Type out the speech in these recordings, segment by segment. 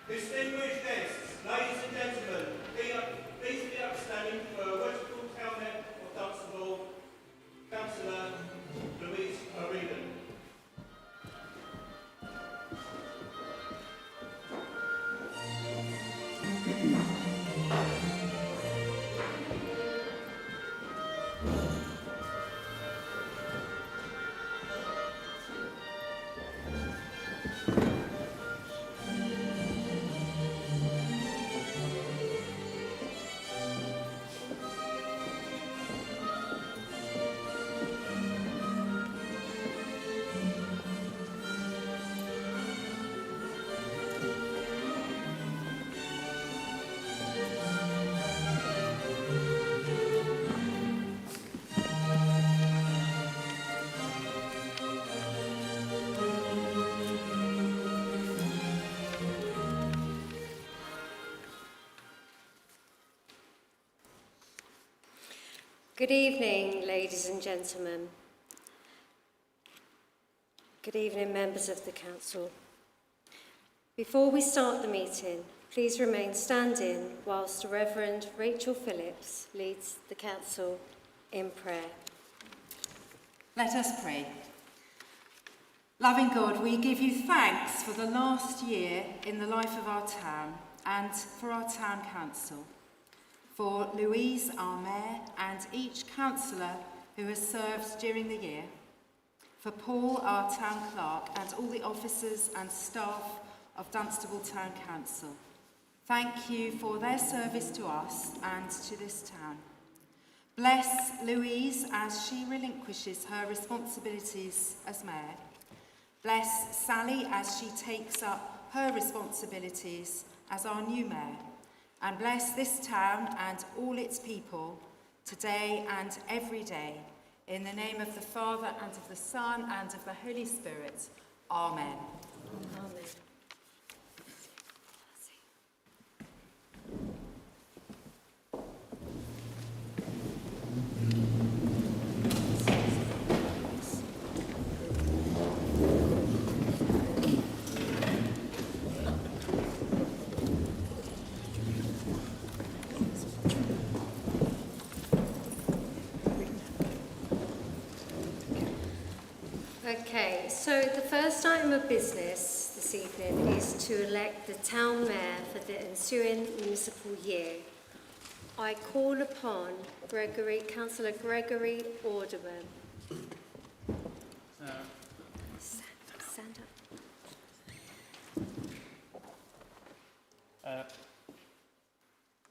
Distinguished guests, ladies and gentlemen, please be upstanding for a worshipful townhead of Dunstable, Councillor Louise O'Regan. Good evening, ladies and gentlemen. Good evening, members of the council. Before we start the meeting, please remain standing whilst the Reverend Rachel Phillips leads the council in prayer. Let us pray. Loving God, we give you thanks for the last year in the life of our town and for our town council, for Louise, our mayor, and each councillor who has served during the year, for Paul, our town clerk, and all the officers and staff of Dunstable Town Council. Thank you for their service to us and to this town. Bless Louise as she relinquishes her responsibilities as mayor. Bless Sally as she takes up her responsibilities as our new mayor. And bless this town and all its people today and every day. In the name of the Father and of the Son and of the Holy Spirit. Amen. Amen. Okay, so the first item of business this evening is to elect the town mayor for the ensuing municipal year. I call upon Councillor Gregory Alderman. Stand up.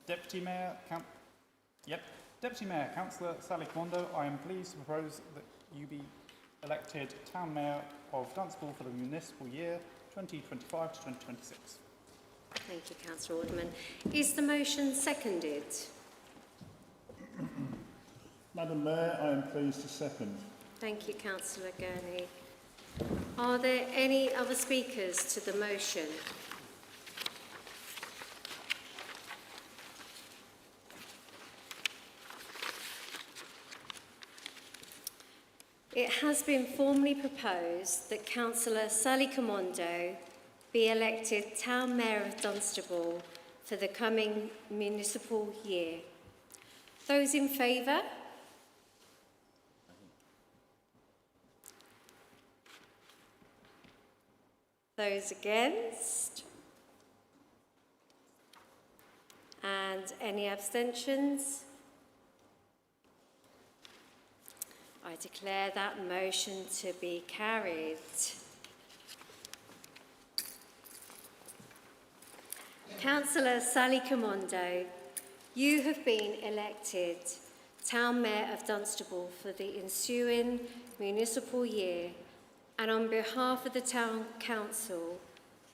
Deputy Mayor Councillor Sally Quando, I am pleased to propose that you be elected Town Mayor of Dunstable for the municipal year 2025 to 2026. Thank you, Councillor Alderman. Is the motion seconded? Madam Mayor, I am pleased to second. Thank you, Councillor Gurney. Are there any other speakers to the motion? it has been formally proposed that Councillor Sally Comondo be elected Town Mayor of Dunstable for the coming municipal year. Those in favour? Those against? And any abstentions? I declare that motion to be carried. Councillor Sally Comondo, you have been elected Town Mayor of Dunstable for the ensuing municipal year, and on behalf of the Town Council,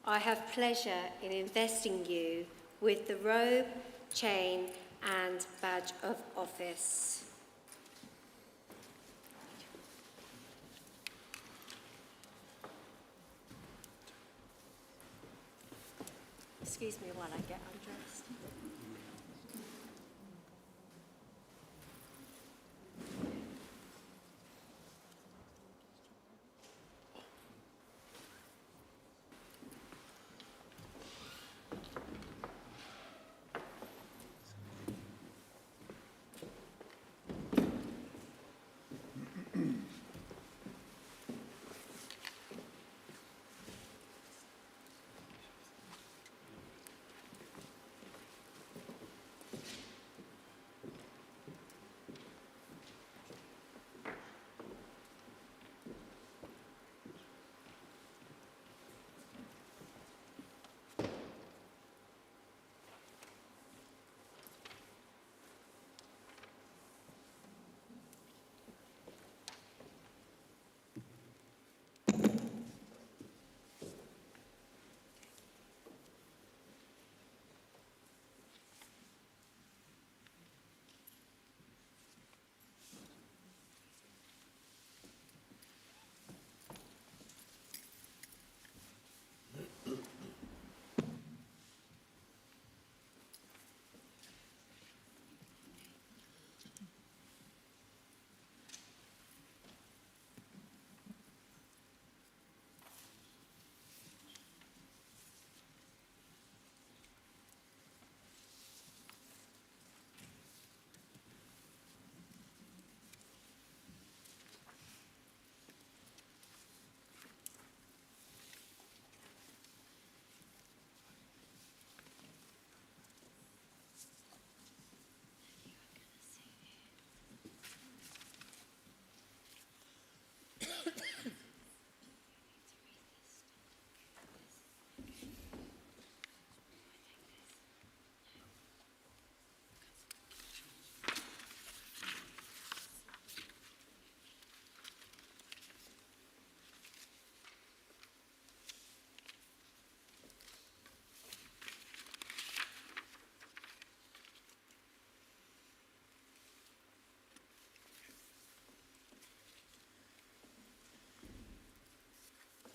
I have pleasure in investing you with the robe, chain and badge of office. Excuse me while I get undressed.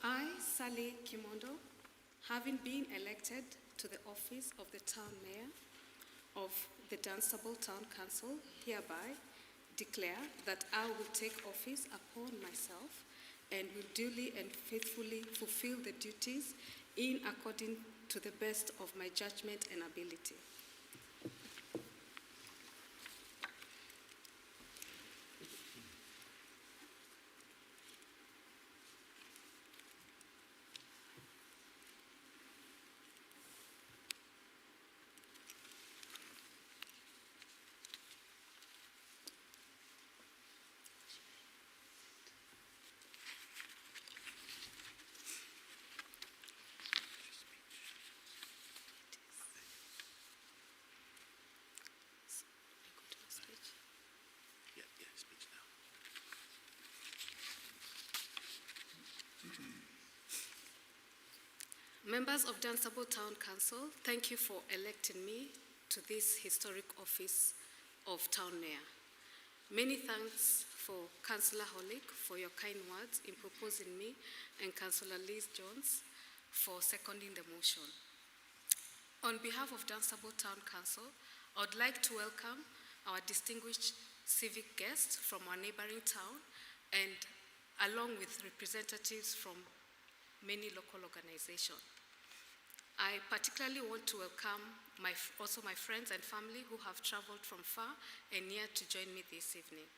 I, Sally Kimondo, having been elected to the office of the Town Mayor of the Dunstable Town Council, hereby declare that I will take office upon myself and will duly and faithfully fulfill the duties in according to the best of my judgment and ability. Members of Dunstable Town Council, thank you for electing me to this historic office of Town Mayor. Many thanks for Councillor Holick for your kind words in proposing me and Councillor Liz Jones for seconding the motion. On behalf of Dunstable Town Council, I would like to welcome our distinguished civic guests from our neighboring town and along with representatives from many local organizations. I particularly want to welcome also my friends and family who have traveled from far and near to join me this evening.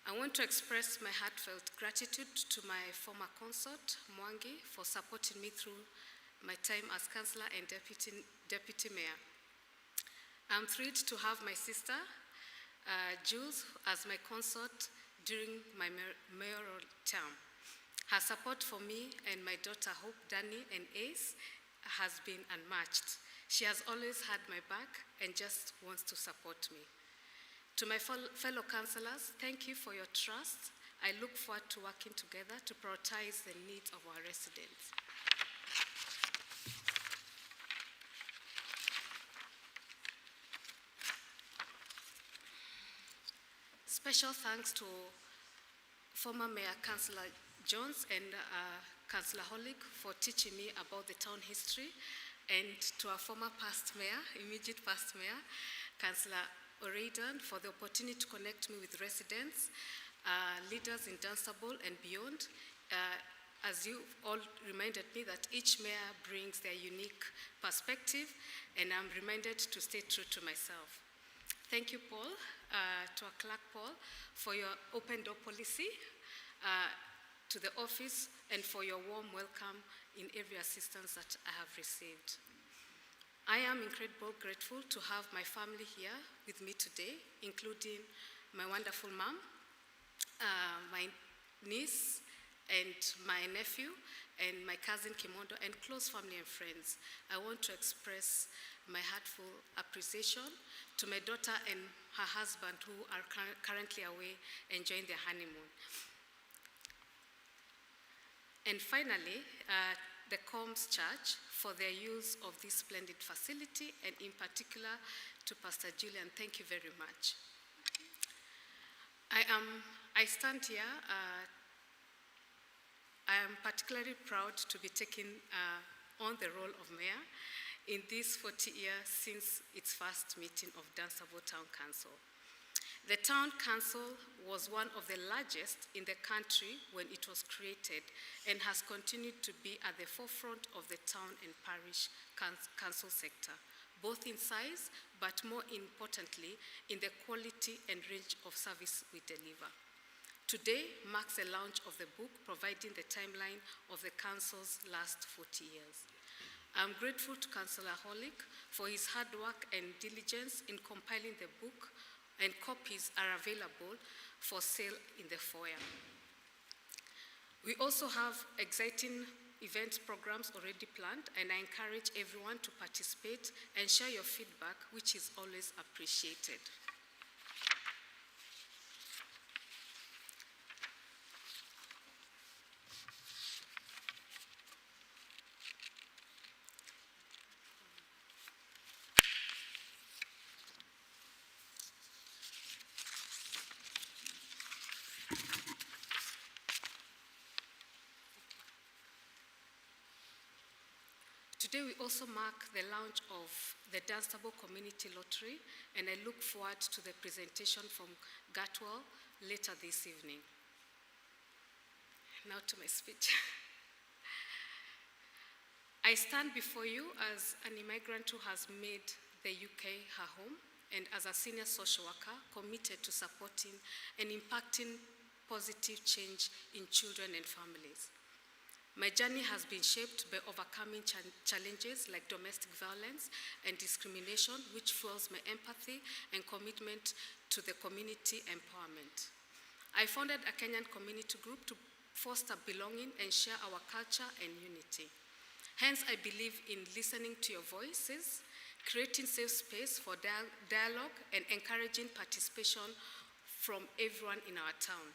I want to express my heartfelt gratitude to my former consort, Mwangi, for supporting me through my time as councillor and deputy mayor. I'm thrilled to have my sister, Jules, as my consort during my mayoral term. Her support for me and my daughter Hope, Danny, and Ace has been unmatched. She has always had my back and just wants to support me. To my fellow councillors, thank you for your trust. I look forward to working together to prioritize the needs of our residents. Special thanks to former Mayor Councillor Jones and Councillor Holick for teaching me about the town history, and to our former past mayor, immediate past mayor, Councillor O'Reilly, for the opportunity to connect me with residents, leaders in Dunstable and beyond. As you all reminded me that each mayor brings their unique perspective, and I'm reminded to stay true to myself. Thank you, Paul, to our clerk, Paul, for your open door policy, to the office, and for your warm welcome in every assistance that I have received. I am incredibly grateful to have my family here with me today, including my wonderful mom, my niece, and my nephew, and my cousin Kimondo, and close family and friends. I want to express my heartfelt appreciation to my daughter and her husband, who are currently away enjoying their honeymoon. And finally, the Combs Church for their use of this splendid facility, and in particular to Pastor Julian, thank you very much. I stand here, I am particularly proud to be taking on the role of mayor in this 40 years since its first meeting of Dunstable Town Council. The Town Council was one of the largest in the country when it was created, and has continued to be at the forefront of the town and parish council sector, both in size, but more importantly, in the quality and range of service we deliver. Today marks the launch of the book, providing the timeline of the council's last 40 years. I'm grateful to Councillor Holick for his hard work and diligence in compiling the book, and copies are available for sale in the foyer. We also have exciting event programs already planned, and I encourage everyone to participate and share your feedback, which is always appreciated. Today we also mark the launch of the Dunstable Community Lottery, and I look forward to the presentation from Gatwell later this evening. Now to my speech. I stand before you as an immigrant who has made the UK her home, and as a senior social worker committed to supporting and impacting positive change in children and families. My journey has been shaped by overcoming challenges like domestic violence and discrimination, which fuels my empathy and commitment to the community empowerment. I founded a Kenyan community group to foster belonging and share our culture and unity. Hence, I believe in listening to your voices, creating safe space for dialogue, and encouraging participation from everyone in our town.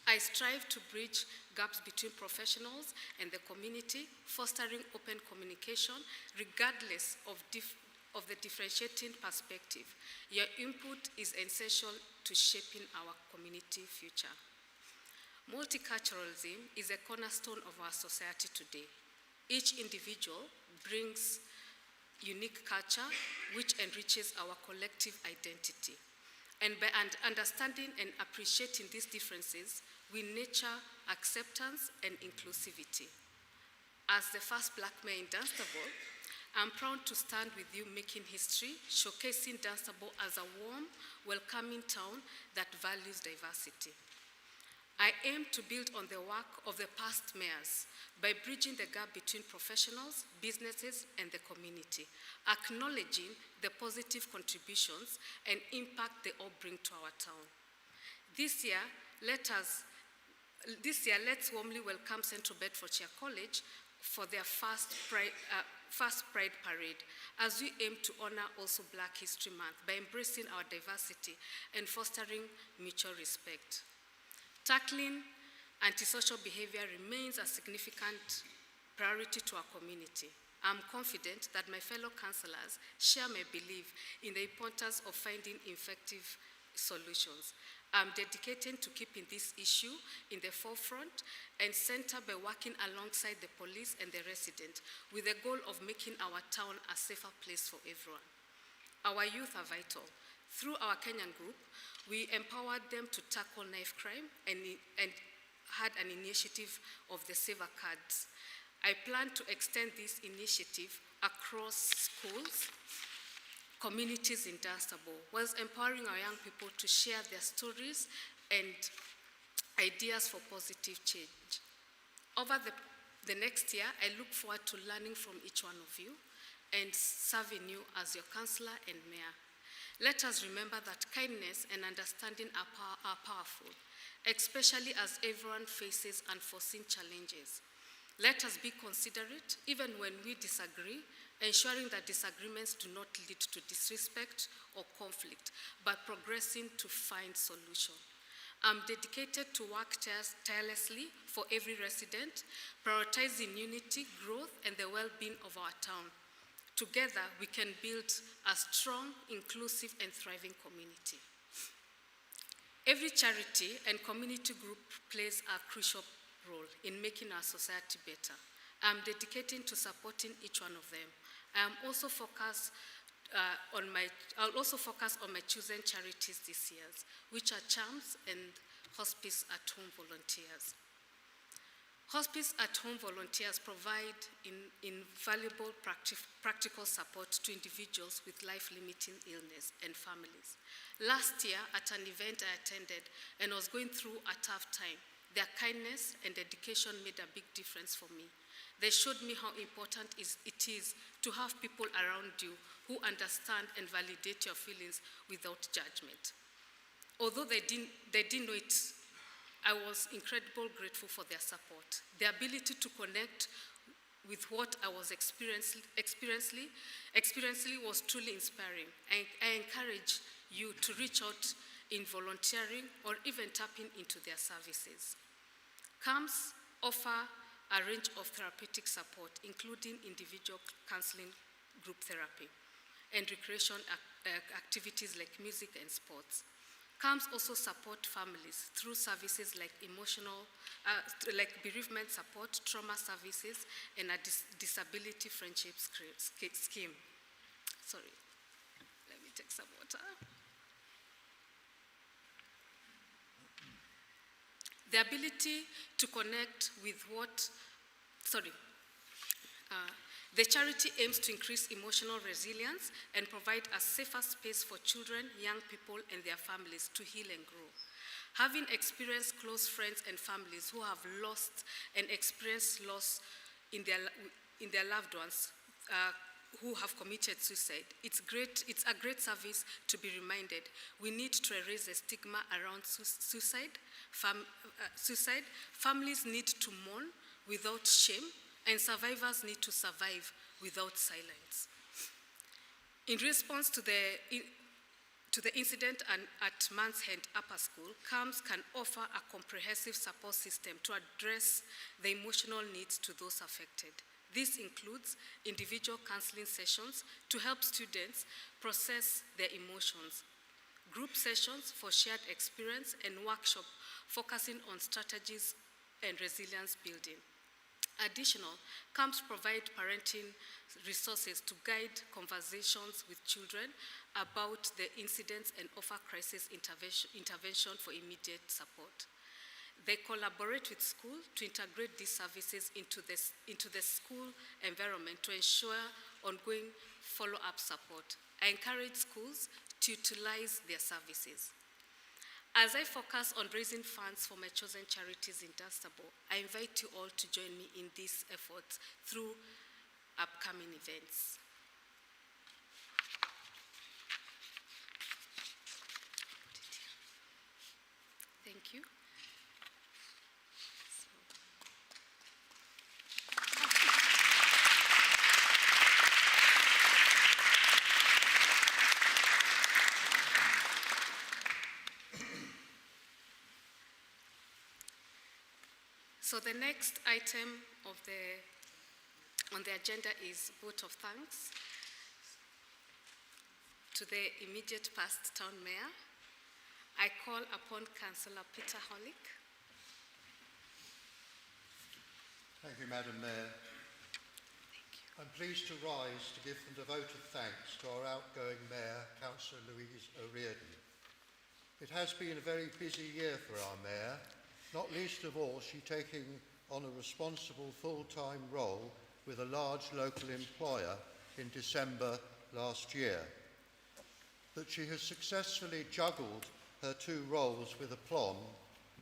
I strive to bridge gaps between professionals and the community, fostering open communication regardless of the differentiating perspective. Your input is essential to shaping our community future. Multiculturalism is a cornerstone of our society today. Each individual brings unique culture which enriches our collective identity. And by understanding and appreciating these differences, we nurture acceptance and inclusivity. As the first Black mayor in Dunstable, I'm proud to stand with you making history, showcasing Dunstable as a warm, welcoming town that values diversity. I aim to build on the work of the past mayors by bridging the gap between professionals, businesses, and the community, acknowledging the positive contributions and impact they all bring to our town. This year, let's warmly welcome Central Bedfordshire College for their first Pride Parade, as we aim to honor also Black History Month by embracing our diversity and fostering mutual respect. Tackling antisocial behavior remains a significant priority to our community. I'm confident that my fellow councillors share my belief in the importance of finding effective solutions. I'm dedicated to keeping this issue in the forefront and center by working alongside the police and the resident with the goal of making our town a safer place for everyone. Our youth are vital. Through our Kenyan group, we empowered them to tackle knife crime and had an initiative of the Saver Cards. I plan to extend this initiative across schools, communities in Dunstable, whilst empowering our young people to share their stories and ideas for positive change. Over the next year, I look forward to learning from each one of you and serving you as your councillor and mayor. Let us remember that kindness and understanding are powerful, especially as everyone faces unforeseen challenges. Let us be considerate even when we disagree, ensuring that disagreements do not lead to disrespect or conflict, but progressing to find solution. I'm dedicated to work tirelessly for every resident, prioritizing unity, growth, and the well-being of our town. Together, we can build a strong, inclusive, and thriving community. Every charity and community group plays a crucial role in making our society better. I'm dedicated to supporting each one of them. I'll also focus on my chosen charities this year, which are CHAMS and Hospice at Home volunteers. Hospice at Home volunteers provide invaluable practical support to individuals with life-limiting illness and families. Last year, at an event I attended and was going through a tough time, their kindness and dedication made a big difference for me. They showed me how important it is to have people around you who understand and validate your feelings without judgment. Although they didn't know it, I was incredibly grateful for their support. Their ability to connect with what I was experiencing was truly inspiring. I encourage you to reach out in volunteering or even tapping into their services. CAMS offer a range of therapeutic support, including individual counseling, group therapy, and recreation activities like music and sports. CAMS also support families through services like like bereavement support, trauma services, and a disability friendship scheme. Sorry, let me take some water. The ability to connect with the charity aims to increase emotional resilience and provide a safer space for children, young people, and their families to heal and grow. Having experienced close friends and families who have lost and experienced loss in their loved ones who have committed suicide, it's a great service to be reminded. We need to erase the stigma around suicide. Families need to mourn without shame, and survivors need to survive without silence. In response to the incident at Manshead Upper School, CAMS can offer a comprehensive support system to address the emotional needs to those affected. This includes individual counseling sessions to help students process their emotions, group sessions for shared experience, and workshops focusing on strategies and resilience building. Additional, camps provide parenting resources to guide conversations with children about the incidents and offer crisis intervention for immediate support. They collaborate with school to integrate these services into the school environment to ensure ongoing follow-up support. I encourage schools to utilize their services. As I focus on raising funds for my chosen charities in Dunstable, I invite you all to join me in these efforts through upcoming events. Thank you. So the next item on the agenda is vote of thanks to the immediate past town mayor. I call upon Councillor Peter Hollick. Thank you, Madam Mayor. I'm pleased to rise to give the vote of thanks to our outgoing Mayor, Councillor Louise O'Riordan. It has been a very busy year for our Mayor, not least of all she taking on a responsible full-time role with a large local employer in December last year. That she has successfully juggled her two roles with aplomb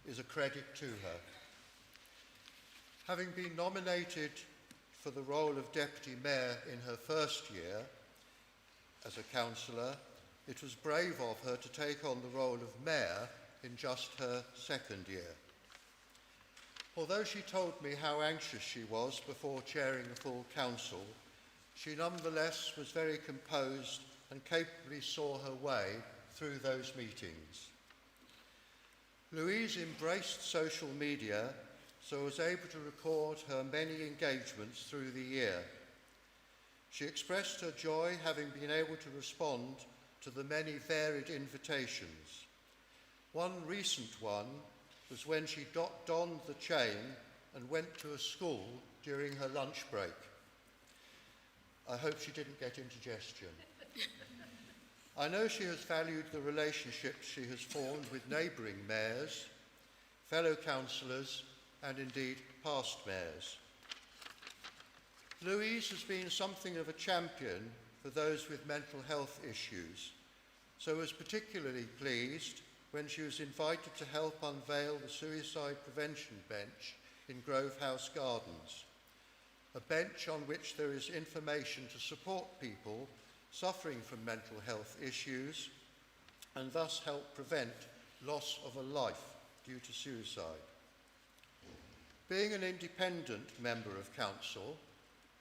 is a credit to her. Having been nominated for the role of Deputy Mayor in her first year as a councillor, it was brave of her to take on the role of Mayor in just her second year. Although she told me how anxious she was before chairing the full council, she nonetheless was very composed and capably saw her way through those meetings. Louise embraced social media, so was able to record her many engagements through the year. She expressed her joy having been able to respond to the many varied invitations. One recent one was when she donned the chain and went to a school during her lunch break. I hope she didn't get indigestion. I know she has valued the relationships she has formed with neighbouring mayors, fellow councillors, and indeed past mayors. Louise has been something of a champion for those with mental health issues, so was particularly pleased when she was invited to help unveil the suicide prevention bench in Grove House Gardens, a bench on which there is information to support people suffering from mental health issues and thus help prevent loss of a life due to suicide. Being an independent member of council,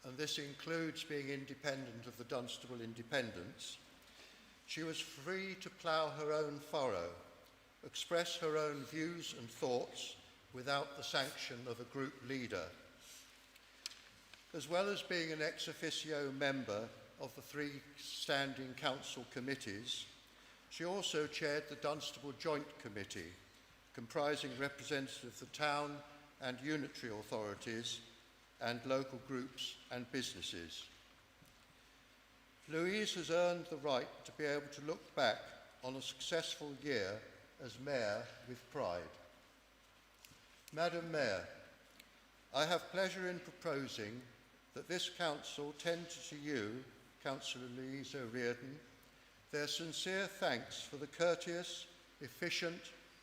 and this includes being independent of the Dunstable Independents, she was free to plough her own furrow, express her own views and thoughts without the sanction of a group leader. As well as being an ex officio member of the 3 standing council committees, she also chaired the Dunstable Joint Committee, comprising representatives of the town and unitary authorities and local groups and businesses. Louise has earned the right to be able to look back on a successful year as Mayor with pride. Madam Mayor, I have pleasure in proposing that this Council tender to you, Councillor Louise O'Riordan, their sincere thanks for the courteous, efficient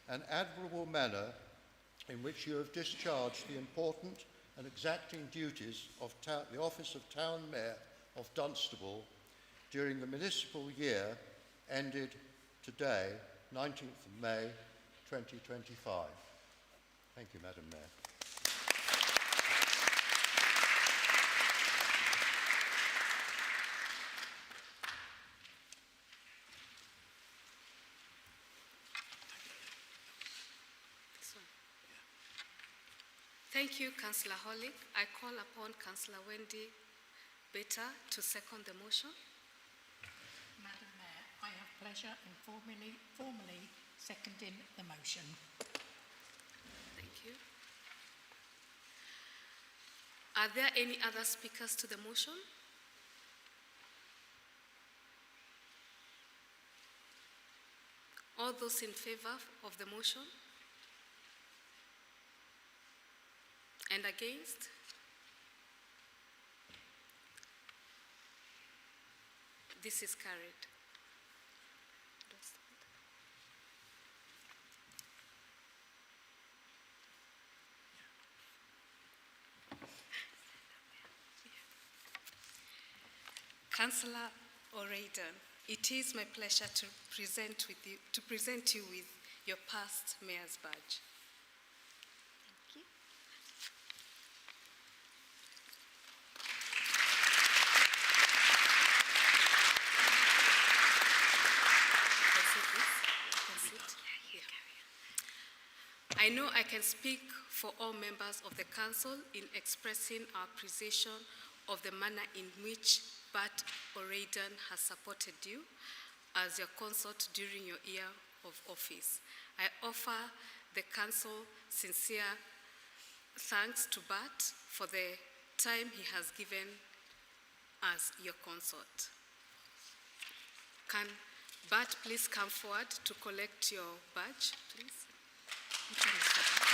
and admirable manner in which you have discharged the important and exacting duties of the Office of Town Mayor of Dunstable during the municipal year ended today, 19th of May 2025. Thank you, Madam Mayor. Thank you, Councillor Hollick. I call upon Councillor Wendy Beta to second the motion. Madam Mayor, I have pleasure in formally seconding the motion. Thank you. Are there any other speakers to the motion? All those in favor of the motion? And against? This is carried. Councillor O'Reilly, it is my pleasure to present you with your past mayor's badge. Thank you. I know I can speak for all members of the council in expressing our appreciation of the manner in which Bart O'Reilly has supported you as your consort during your year of office. I offer the council sincere thanks to Bart for the time he has given as your consort. Can Bart please come forward to collect your badge, please? Which one is for Bart?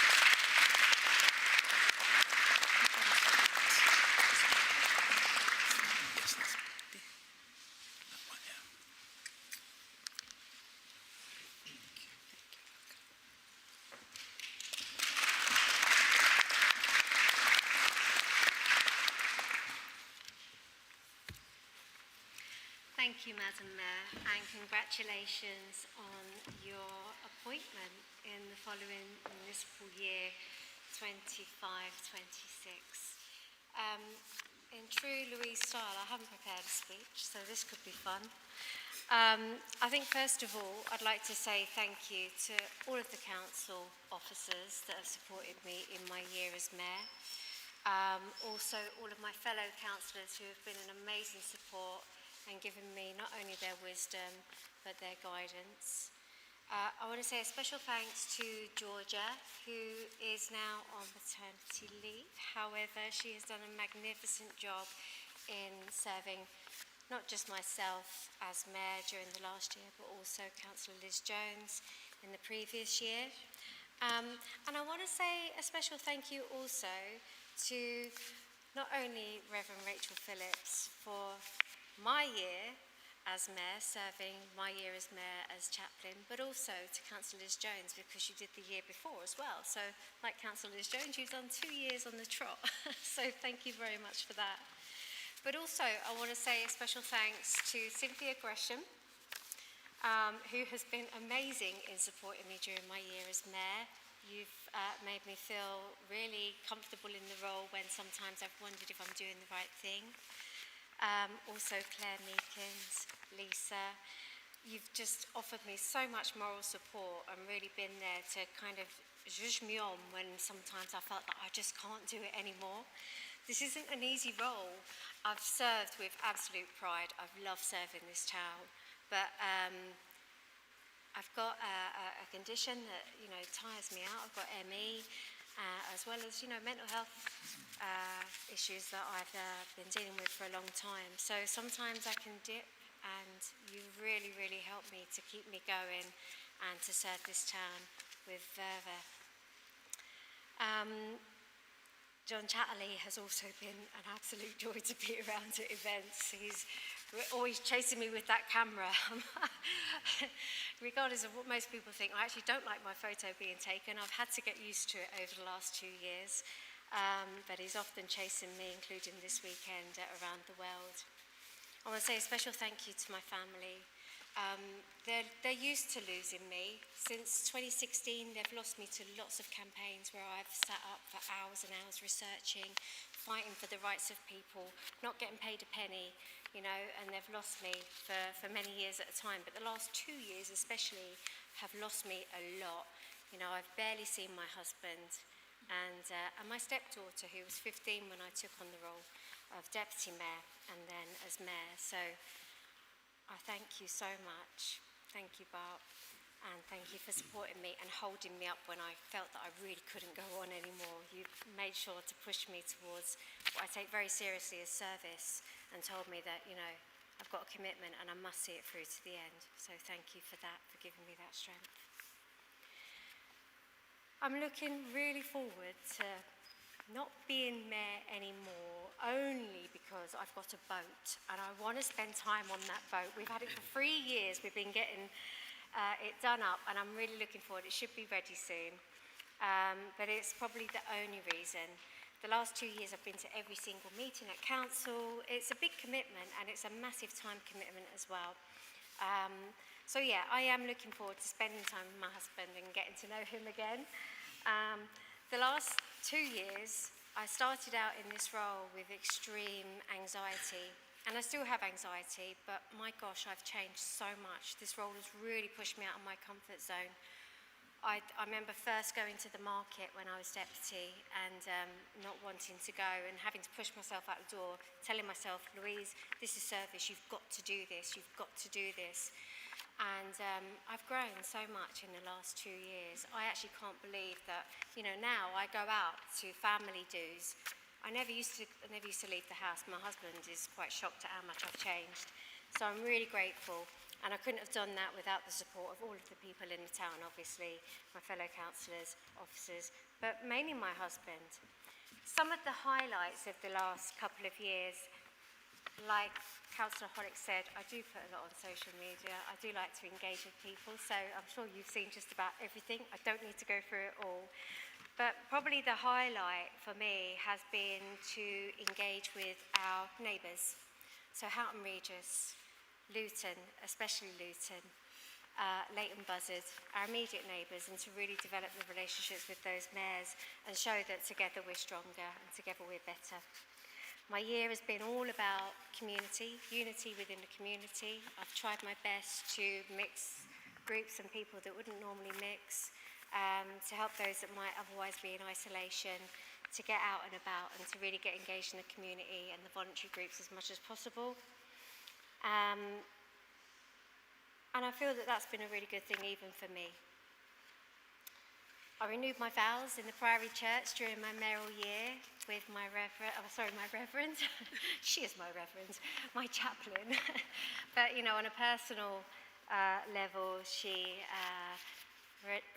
Thank you, Madam Mayor, and congratulations on your appointment in the following municipal year 25-26. In true Louise style, I haven't prepared a speech, so this could be fun. I think first of all, I'd like to say thank you to all of the council officers that have supported me in my year as mayor. Also, all of my fellow councillors who have been an amazing support and given me not only their wisdom, but their guidance. I want to say a special thanks to Georgia, who is now on maternity leave. However, she has done a magnificent job in serving not just myself as mayor during the last year, but also Councillor Liz Jones in the previous year. And I want to say a special thank you also to not only Reverend Rachel Phillips for my year as mayor, serving my year as mayor as chaplain, but also to Councillor Liz Jones, because you did the year before as well. So, like Councillor Liz Jones, you've done 2 years on the trot. So thank you very much for that. But also, I want to say a special thanks to Cynthia Gresham, who has been amazing in supporting me during my year as mayor. You've made me feel really comfortable in the role when sometimes I've wondered if I'm doing the right thing. Also Claire Meekins, Lisa, you've just offered me so much moral support and really been there to kind of zhuzh me on when sometimes I felt that I just can't do it anymore. This isn't an easy role. I've served with absolute pride. I've loved serving this town, but I've got a condition that, tires me out. I've got ME, as well as, mental health issues that I've been dealing with for a long time. So sometimes I can dip, and you really, really helped me to keep me going and to serve this town with fervour. John Chatterley has also been an absolute joy to be around at events. He's always chasing me with that camera. Regardless of what most people think, I actually don't like my photo being taken. I've had to get used to it over the last 2 years. But he's often chasing me, including this weekend, around the world. I want to say a special thank you to my family. They're used to losing me. Since 2016, they've lost me to lots of campaigns where I've sat up for hours and hours researching, fighting for the rights of people, not getting paid a penny, and they've lost me for many years at a time. But the last 2 years especially have lost me a lot. I've barely seen my husband and my stepdaughter, who was 15 when I took on the role of deputy mayor and then as mayor. So I thank you so much. Thank you, Bart. and thank you for supporting me and holding me up when I felt that I really couldn't go on anymore. You made sure to push me towards what I take very seriously as service, and told me that, you know, I've got a commitment and I must see it through to the end. So thank you for that, for giving me that strength. I'm looking really forward to not being mayor anymore, only because I've got a boat and I want to spend time on that boat. We've had it for 3 years. We've been getting it done up, and I'm really looking forward. It should be ready soon, but it's probably the only reason. The last 2 years I've been to every single meeting at council. It's a big commitment, and it's a massive time commitment as well. So yeah, I am looking forward to spending time with my husband and getting to know him again. The last 2 years, I started out in this role with extreme anxiety, and I still have anxiety, but my gosh, I've changed so much. This role has really pushed me out of my comfort zone. I remember first going to the market when I was deputy and not wanting to go and having to push myself out the door, telling myself, Louise, this is service, you've got to do this, you've got to do this. And I've grown so much in the last 2 years. I actually can't believe that, you know, now I go out to family dues. I never used to leave the house. My husband is quite shocked at how much I've changed. So I'm really grateful. And I couldn't have done that without the support of all of the people in the town, obviously, my fellow councillors, officers, but mainly my husband. Some of the highlights of the last couple of years, like Councillor Hollick said, I do put a lot on social media. I do like to engage with people, so I'm sure you've seen just about everything. I don't need to go through it all. But probably the highlight for me has been to engage with our neighbours. So Houghton Regis, Luton, especially Luton, Leighton Buzzard, our immediate neighbours, and to really develop the relationships with those mayors and show that together we're stronger and together we're better. My year has been all about community, unity within the community. I've tried my best to mix groups and people that wouldn't normally mix, to help those that might otherwise be in isolation, to get out and about and to really get engaged in the community and the voluntary groups as much as possible. And I feel that that's been a really good thing even for me. I renewed my vows in the Priory Church during my mayoral year with my reverend. She is my reverend, my chaplain. But, you know, on a personal level,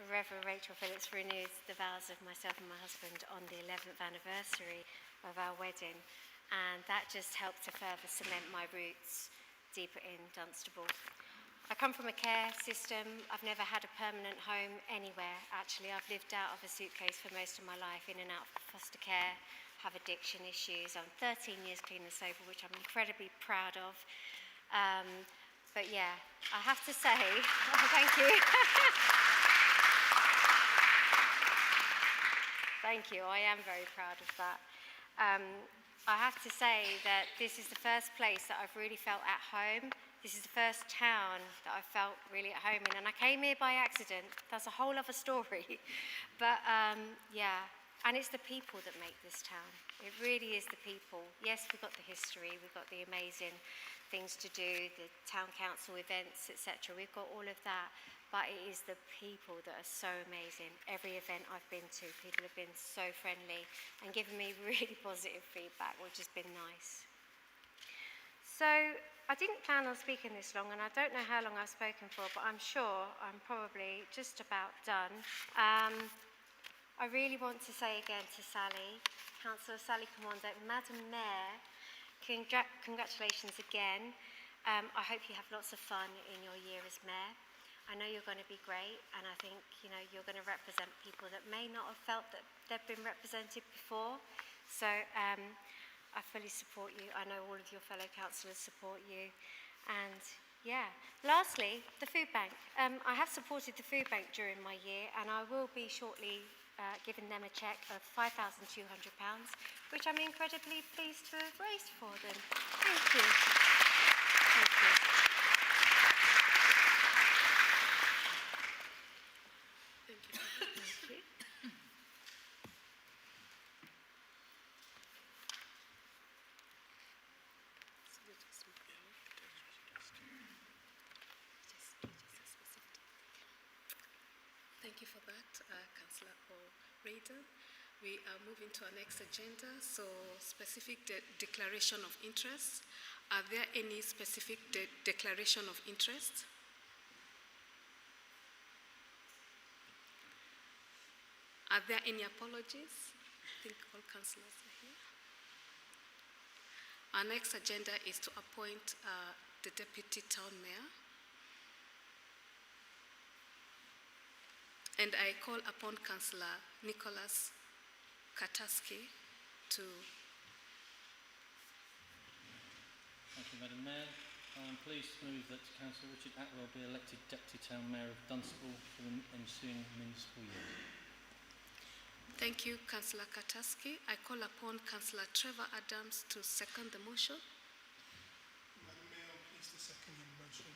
Reverend Rachel Phillips renewed the vows of myself and my husband on the 11th anniversary of our wedding. And that just helped to further cement my roots deeper in Dunstable. I come from a care system. I've never had a permanent home anywhere, actually. I've lived out of a suitcase for most of my life, in and out of foster care, have addiction issues. I'm 13 years clean and sober, which I'm incredibly proud of. But yeah, I have to say, thank you. Thank you, I am very proud of that. I have to say that this is the first place that I've really felt at home. This is the first town that I felt really at home in, and I came here by accident. That's a whole other story. But yeah, and it's the people that make this town. It really is the people. Yes, we've got the history, we've got the amazing things to do, the town council events, etc. We've got all of that, but it is the people that are so amazing. Every event I've been to, people have been so friendly and given me really positive feedback, which has been nice. So I didn't plan on speaking this long, and I don't know how long I've spoken for, but I'm sure I'm probably just about done. I really want to say again to Sally, Councillor Sally Commando, Madam Mayor, congratulations again. I hope you have lots of fun in your year as Mayor. I know you're going to be great, and I think, you know, you're going to represent people that may not have felt that they've been represented before. So I fully support you. I know all of your fellow councillors support you. And yeah, lastly, the food bank. I have supported the food bank during my year, and I will be shortly giving them a cheque of £5,200, which I'm incredibly pleased to have raised for them. Thank you. Thank you. you for that, Councillor O'Reilly. We are moving to our next agenda. So, specific declaration of interest. Are there any specific declaration of interest? Are there any apologies? I think all councillors are here. Our next agenda is to appoint the Deputy Town Mayor. And I call upon Councillor Nicholas Kataski to... Thank you, Madam Mayor. I am pleased to move that Councillor Richard Atwell be elected Deputy Town Mayor of Dunstable for the ensuing municipal year. Thank you, Councillor Kataski. I call upon Councillor Trevor Adams to second the motion. Madam Mayor, I'm pleased to second the motion.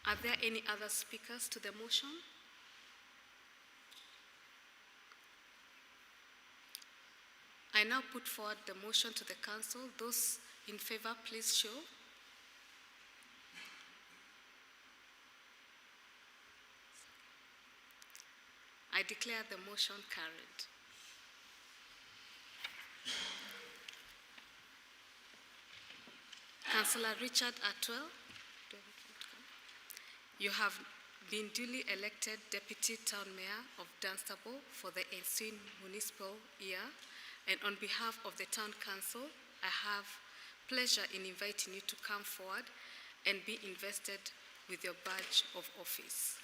Are there any other speakers to the motion? I now put forward the motion to the council. Those in favour, please show. I declare the motion carried. Councillor Richard Atwell, you have been duly elected Deputy Town Mayor of Dunstable for the ensuing municipal year, and on behalf of the Town Council, I have pleasure in inviting you to come forward and be invested with your badge of office.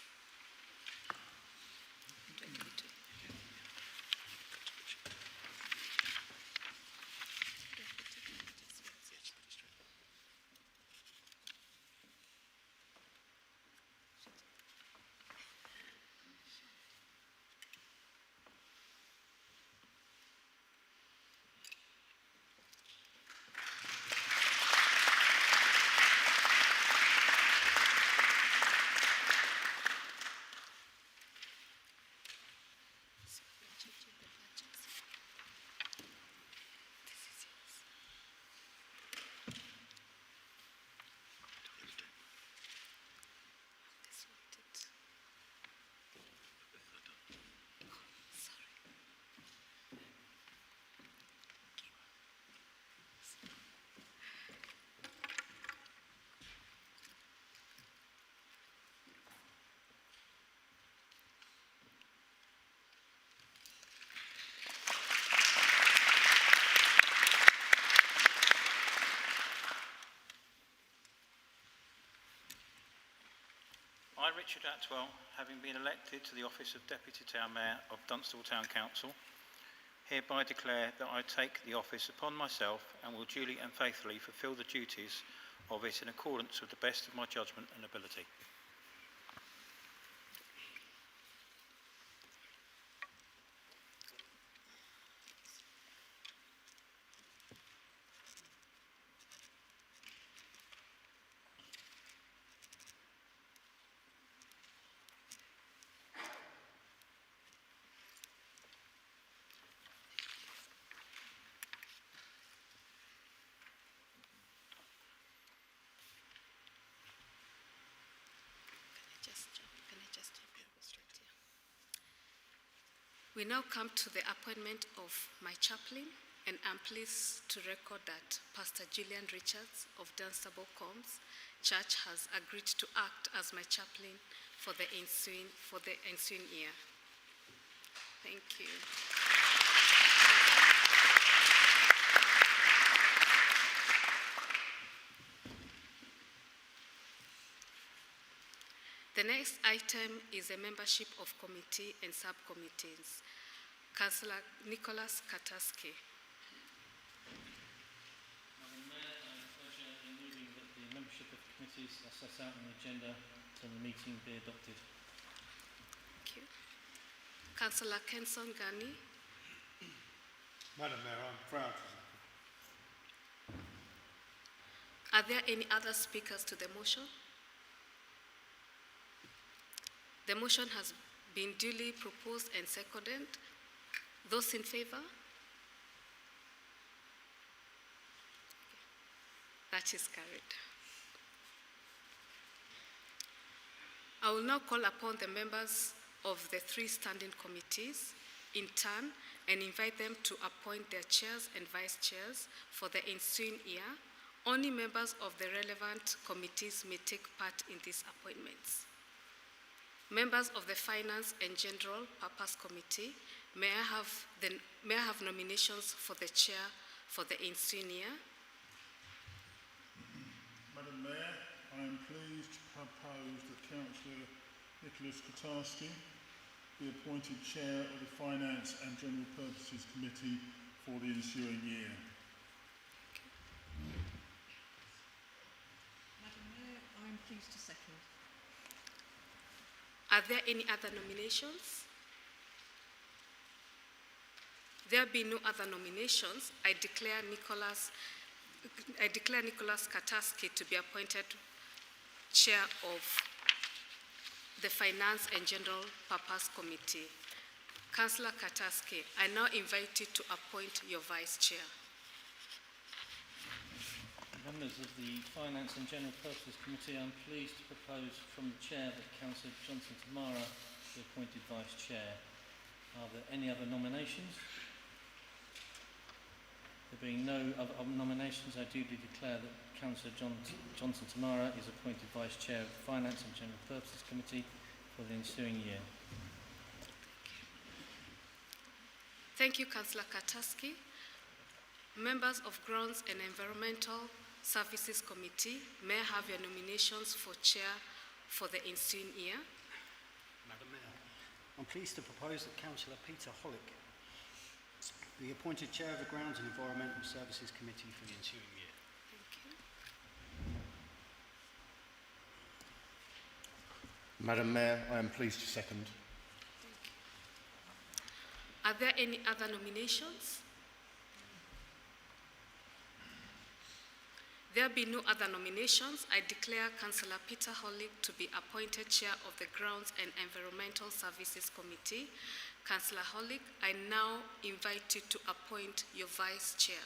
I, Richard Atwell, having been elected to the office of Deputy Town Mayor of Dunstable Town Council, hereby declare that I take the office upon myself and will duly and faithfully fulfil the duties of it in accordance with the best of my judgment and ability. We now come to the appointment of my chaplain, and I'm pleased to record that Pastor Julian Richards of Dunstable Combs Church has agreed to act as my chaplain for the ensuing year. Thank you. The next item is a membership of committee and subcommittees. Councillor Nicholas Kataski. Madam Mayor, I have pleasure in moving that the membership of committees as set out in the agenda to the meeting be adopted. Thank you. Councillor Kenson Gani. Madam Mayor, I'm proud to second. Are there any other speakers to the motion? The motion has been duly proposed and seconded. Those in favour? That is carried. I will now call upon the members of the 3 standing committees in turn and invite them to appoint their chairs and vice chairs for the ensuing year. Only members of the relevant committees may take part in these appointments. Members of the Finance and General Purpose Committee, may I have nominations for the chair for the ensuing year? Madam Mayor, I am pleased to propose that Councillor Nicholas Katarski be appointed Chair of the Finance and General Purposes Committee for the ensuing year. Madam Mayor, I am pleased to second. Are there any other nominations? There being no other nominations, I declare Nicholas Katarski to be appointed Chair of the Finance and General Purpose Committee. Councillor Katarski, I now invite you to appoint your Vice Chair. Members of the Finance and General Purposes Committee, I'm pleased to propose from the Chair that Councillor Johnson Tamara be appointed Vice Chair. Are there any other nominations? There being no other nominations, I duly declare that Councillor Johnson Tamara is appointed Vice Chair of the Finance and General Purposes Committee for the ensuing year. Thank you, Councillor Katarski. Members of Grounds and Environmental Services Committee, may I have your nominations for Chair for the ensuing year? Madam Mayor, I'm pleased to propose that Councillor Peter Hollick be appointed Chair of the Grounds and Environmental Services Committee for the ensuing year. Thank you. Madam Mayor, I am pleased to second. Are there any other nominations? There being no other nominations, I declare Councillor Peter Hollick to be appointed Chair of the Grounds and Environmental Services Committee. Councillor Hollick, I now invite you to appoint your Vice Chair.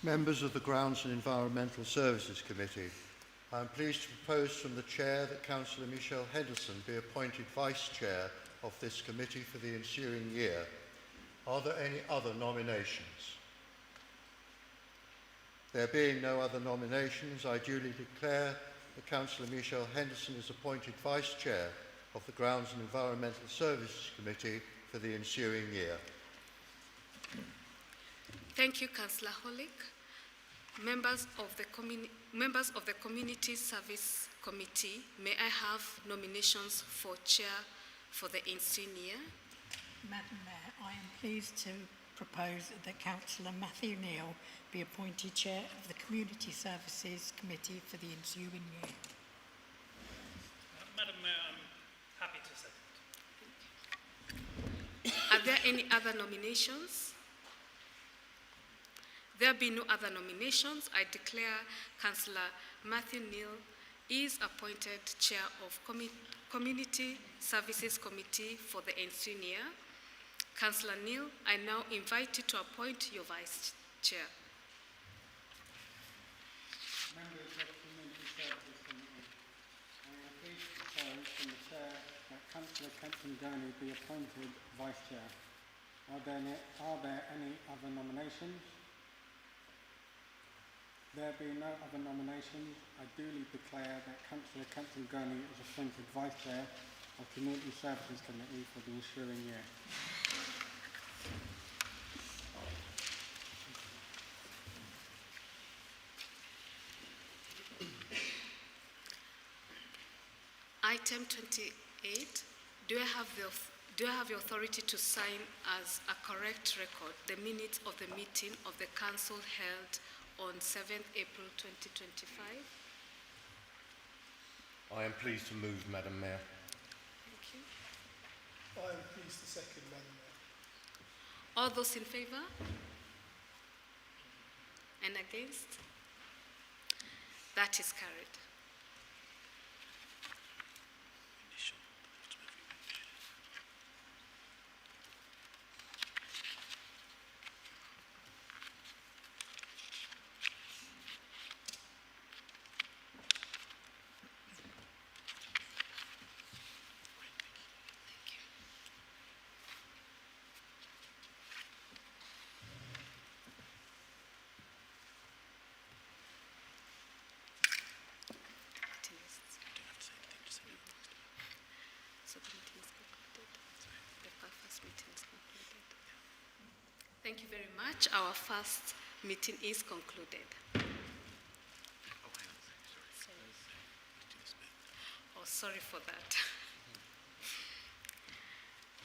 Members of the Grounds and Environmental Services Committee, I am pleased to propose from the Chair that Councillor Michelle Henderson be appointed Vice Chair of this committee for the ensuing year. Are there any other nominations? There being no other nominations, I duly declare that Councillor Michelle Henderson is appointed Vice Chair of the Grounds and Environmental Services Committee for the ensuing year. Thank you, Councillor Hollick. Members of the Community Service Committee, may I have nominations for Chair for the ensuing year? Madam Mayor, I am pleased to propose that Councillor Matthew Neal be appointed Chair of the Community Services Committee for the ensuing year. Madam Mayor, I'm happy to second. Are there any other nominations? There be no other nominations, I declare Councillor Matthew Neal is appointed Chair of Community Services Committee for the ensuing year. Councillor Neal, I now invite you to appoint your Vice Chair. Members of the Community Services Committee, I am pleased to propose from the Chair that Councillor Kenton Gurney be appointed Vice Chair. Are there any other nominations? There being no other nominations, I duly declare that Councillor Kenton Gurney is appointed Vice Chair of the Community Services Committee for the ensuing year. Item 28, do I have the authority to sign as a correct record the minutes of the meeting of the council held on 7th April 2025? I am pleased to move, Madam Mayor. Thank you. I am pleased to second, Madam Mayor. All those in favour? And against? That is carried. Thank you very much. Our first meeting is concluded. Oh, sorry for that.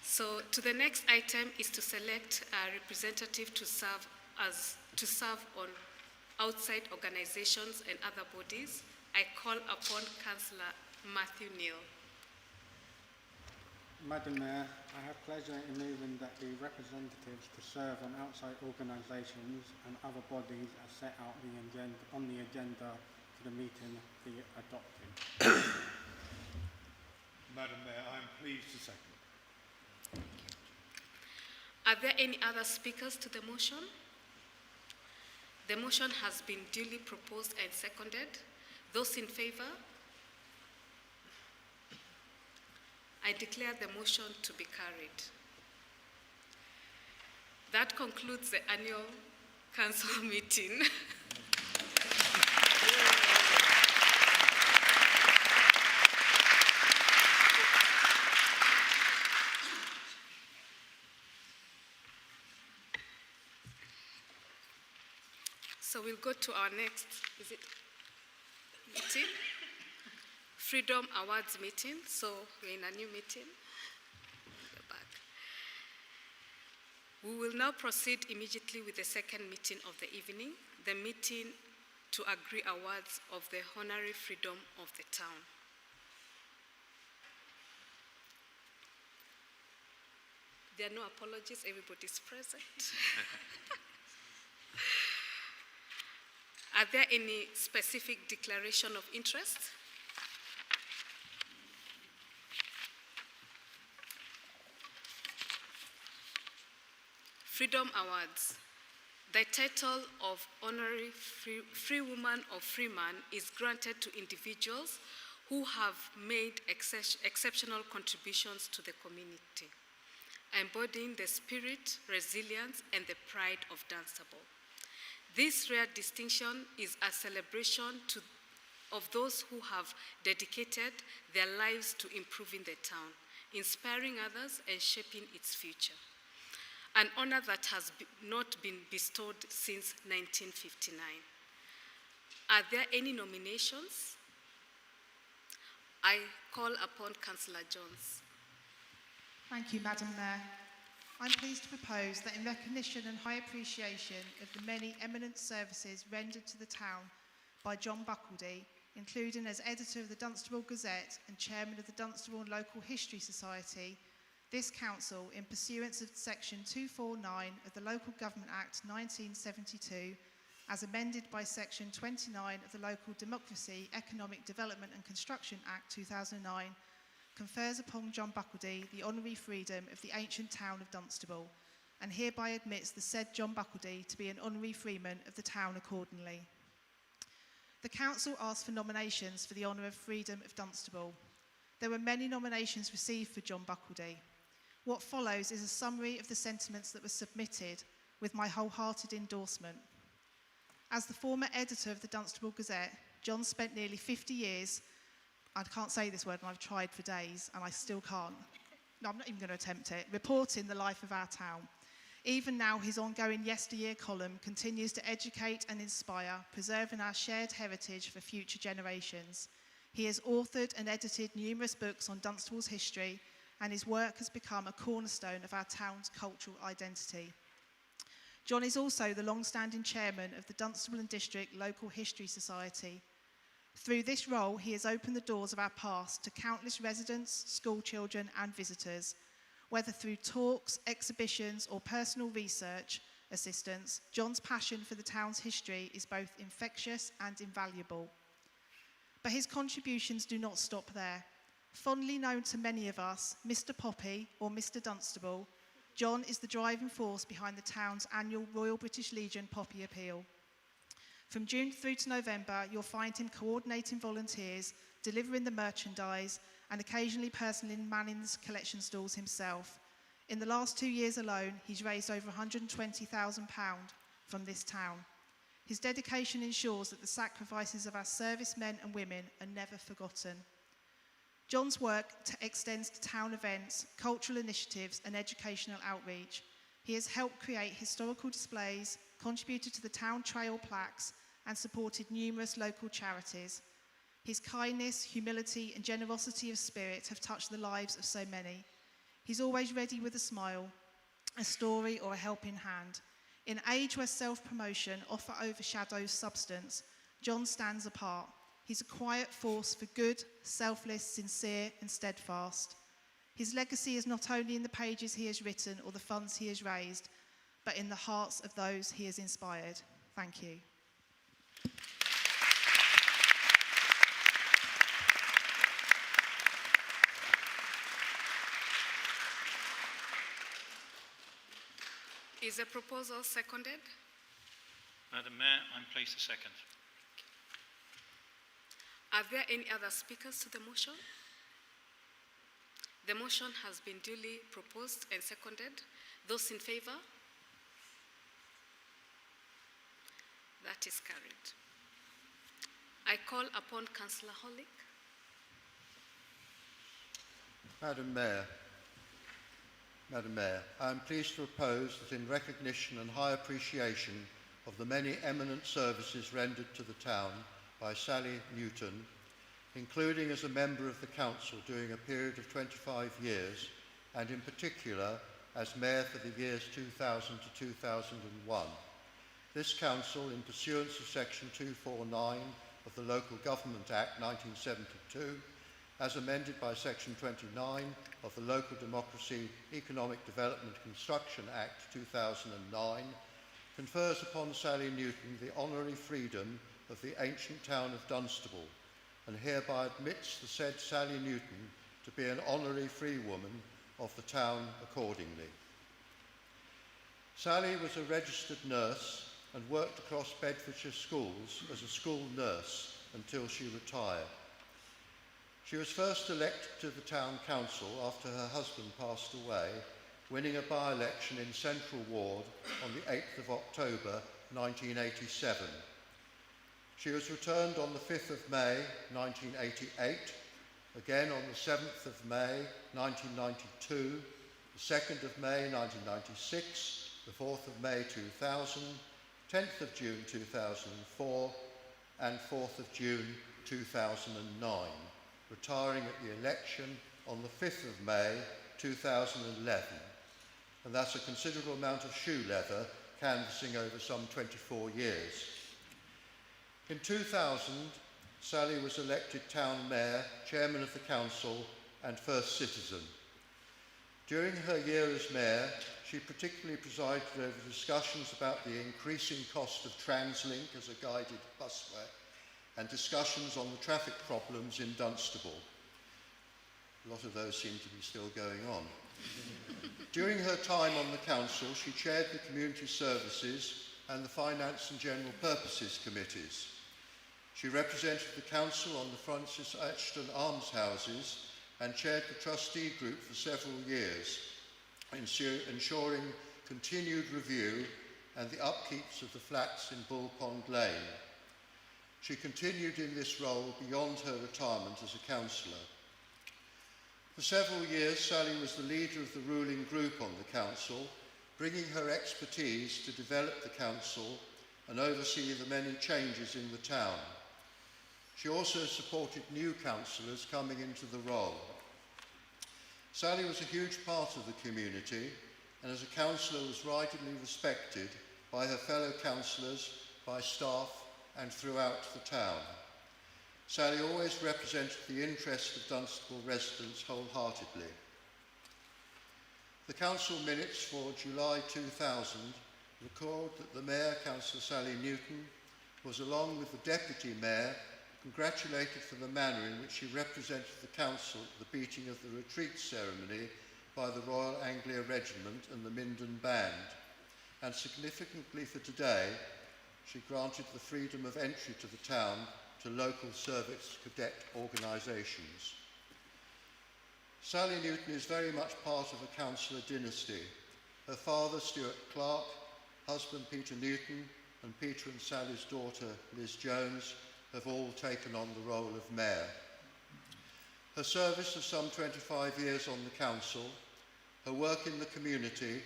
So, to the next item is to select a representative to serve on outside organizations and other bodies. I call upon Councillor Matthew Neal. Madam Mayor, I have pleasure in moving that the representatives to serve on outside organisations and other bodies as set out on the agenda for the meeting be adopted. Madam Mayor, I am pleased to second. Are there any other speakers to the motion? The motion has been duly proposed and seconded. Those in favour? I declare the motion to be carried. That concludes the annual council meeting. So we'll go to our next, meeting? Freedom Awards meeting. So we're in a new meeting. Go back. We will now proceed immediately with the second meeting of the evening, the meeting to agree awards of the honorary freedom of the town. There are no apologies, everybody's present. Are there any specific declaration of interest? Freedom Awards. The title of Honorary Free Woman or Free Man is granted to individuals who have made exceptional contributions to the community, embodying the spirit, resilience, and the pride of Dunstable. This rare distinction is a celebration of those who have dedicated their lives to improving the town, inspiring others, and shaping its future. An honor that has not been bestowed since 1959. Are there any nominations? I call upon Councillor Jones. Thank you, Madam Mayor. I'm pleased to propose that in recognition and high appreciation of the many eminent services rendered to the town by John Buckledy, including as editor of the Dunstable Gazette and chairman of the Dunstable Local History Society, this council, in pursuance of section 249 of the Local Government Act 1972, as amended by section 29 of the Local Democracy, Economic Development and Construction Act 2009, confers upon John Buckledy the honorary freedom of the ancient town of Dunstable, and hereby admits the said John Buckledy to be an honorary freeman of the town accordingly. The council asked for nominations for the honour of freedom of Dunstable. There were many nominations received for John Buckledy. What follows is a summary of the sentiments that were submitted with my wholehearted endorsement. As the former editor of the Dunstable Gazette, John spent nearly 50 years, I can't say this word and I've tried for days and I still can't. No, I'm not even going to attempt it. Reporting the life of our town. Even now, his ongoing yesteryear column continues to educate and inspire, preserving our shared heritage for future generations. He has authored and edited numerous books on Dunstable's history, and his work has become a cornerstone of our town's cultural identity. John is also the long-standing chairman of the Dunstable and District Local History Society. Through this role, he has opened the doors of our past to countless residents, school children, and visitors. Whether through talks, exhibitions, or personal research assistance, John's passion for the town's history is both infectious and invaluable. But his contributions do not stop there. Fondly known to many of us, Mr. Poppy, or Mr. Dunstable, John is the driving force behind the town's annual Royal British Legion Poppy Appeal. From June through to November, you'll find him coordinating volunteers, delivering the merchandise, and occasionally personally manning the collection stalls himself. In the last 2 years alone, he's raised over £120,000 from this town. His dedication ensures that the sacrifices of our servicemen and women are never forgotten. John's work extends to town events, cultural initiatives, and educational outreach. He has helped create historical displays, contributed to the town trail plaques, and supported numerous local charities. His kindness, humility, and generosity of spirit have touched the lives of so many. He's always ready with a smile, a story, or a helping hand. In an age where self-promotion often overshadows substance, John stands apart. He's a quiet force for good, selfless, sincere, and steadfast. His legacy is not only in the pages he has written or the funds he has raised, but in the hearts of those he has inspired. Thank you. Is the proposal seconded? Madam Mayor, I'm pleased to second. Are there any other speakers to the motion? The motion has been duly proposed and seconded. Those in favour? That is carried. I call upon Councillor Hollick. Madam Mayor, I am pleased to propose that in recognition and high appreciation of the many eminent services rendered to the town by Sally Newton, including as a member of the Council during a period of 25 years, and in particular as Mayor for the years 2000 to 2001. This Council, in pursuance of Section 249 of the Local Government Act 1972, as amended by Section 29 of the Local Democracy, Economic Development Construction Act 2009, confers upon Sally Newton the honorary freedom of the ancient town of Dunstable, and hereby admits the said Sally Newton to be an honorary free woman of the town accordingly. Sally was a registered nurse and worked across Bedfordshire schools as a school nurse until she retired. She was first elected to the town council after her husband passed away, winning a by-election in Central Ward on the 8th of October 1987. She was returned on the 5th of May 1988, again on the 7th of May 1992, the 2nd of May 1996, the 4th of May 2000, 10th of June 2004 and 4th of June 2009, retiring at the election on the 5th of May 2011, and that's a considerable amount of shoe leather canvassing over some 24 years. In 2000, Sally was elected town mayor, chairman of the council and first citizen. During her year as mayor, she particularly presided over discussions about the increasing cost of TransLink as a guided busway and discussions on the traffic problems in Dunstable. A lot of those seem to be still going on. During her time on the council, she chaired the community services and the finance and general purposes committees. She represented the council on the Francis Ashton Almshouses and chaired the trustee group for several years, ensuring continued review and the upkeeps of the flats in Bull Pond Lane. She continued in this role beyond her retirement as a councillor. For several years, Sally was the leader of the ruling group on the council, bringing her expertise to develop the council and oversee the many changes in the town. She also supported new councillors coming into the role. Sally was a huge part of the community, and as a councillor was rightly respected by her fellow councillors, by staff and throughout the town. Sally always represented the interests of Dunstable residents wholeheartedly. The council minutes for July 2000 record that the Mayor, Councillor Sally Newton, was, along with the Deputy Mayor, congratulated for the manner in which she represented the council at the beating of the retreat ceremony by the Royal Anglia Regiment and the Minden Band, and significantly for today, she granted the freedom of entry to the town to local service cadet organisations. Sally Newton is very much part of a councillor dynasty. Her father, Stuart Clark, husband Peter Newton, and Peter and Sally's daughter, Liz Jones, have all taken on the role of mayor. Her service of some 25 years on the council, her work in the community,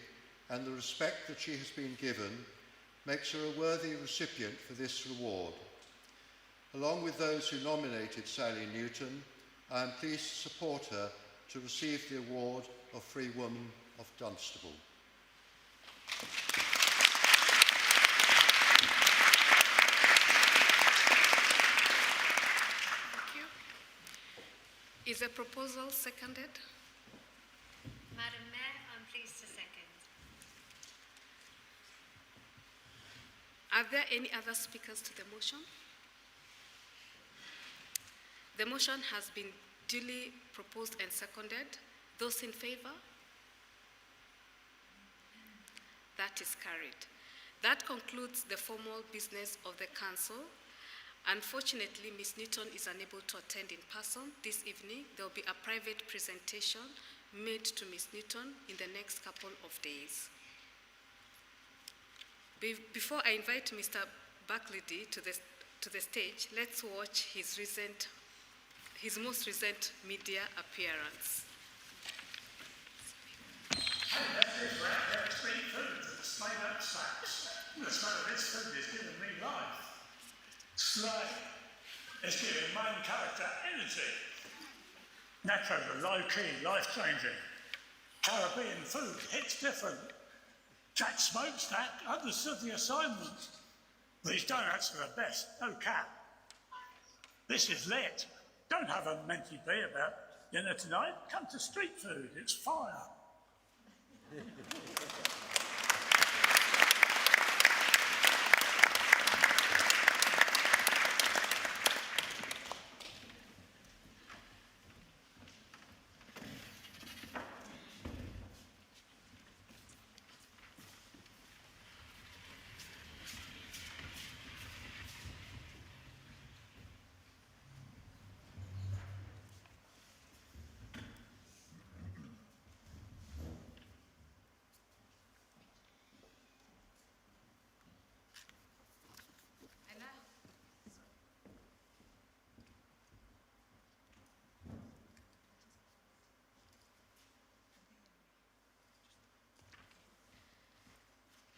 and the respect that she has been given makes her a worthy recipient for this reward. Along with those who nominated Sally Newton, I am pleased to support her to receive the award of Free Woman of Dunstable. Thank you. Is the proposal seconded? Madam Mayor, I'm pleased to second. Are there any other speakers to the motion? The motion has been duly proposed and seconded. Those in favor? That is carried. That concludes the formal business of the council. Unfortunately, Ms. Newton is unable to attend in person this evening. There will be a private presentation made to Ms. Newton in the next couple of days. Before I invite Mr. Buckledy to the stage, let's watch his most recent media appearance. Hey, that's it, right? That's great food. It's made up snacks. The smell of this food is giving me life. Slay. It's giving main character energy. Natural, low-key, life-changing. Caribbean food hits different. Jack Smokestack understood the assignment. These donuts are the best, no cap. This is lit. Don't have a mentally be about dinner tonight. Come to street food, it's fire.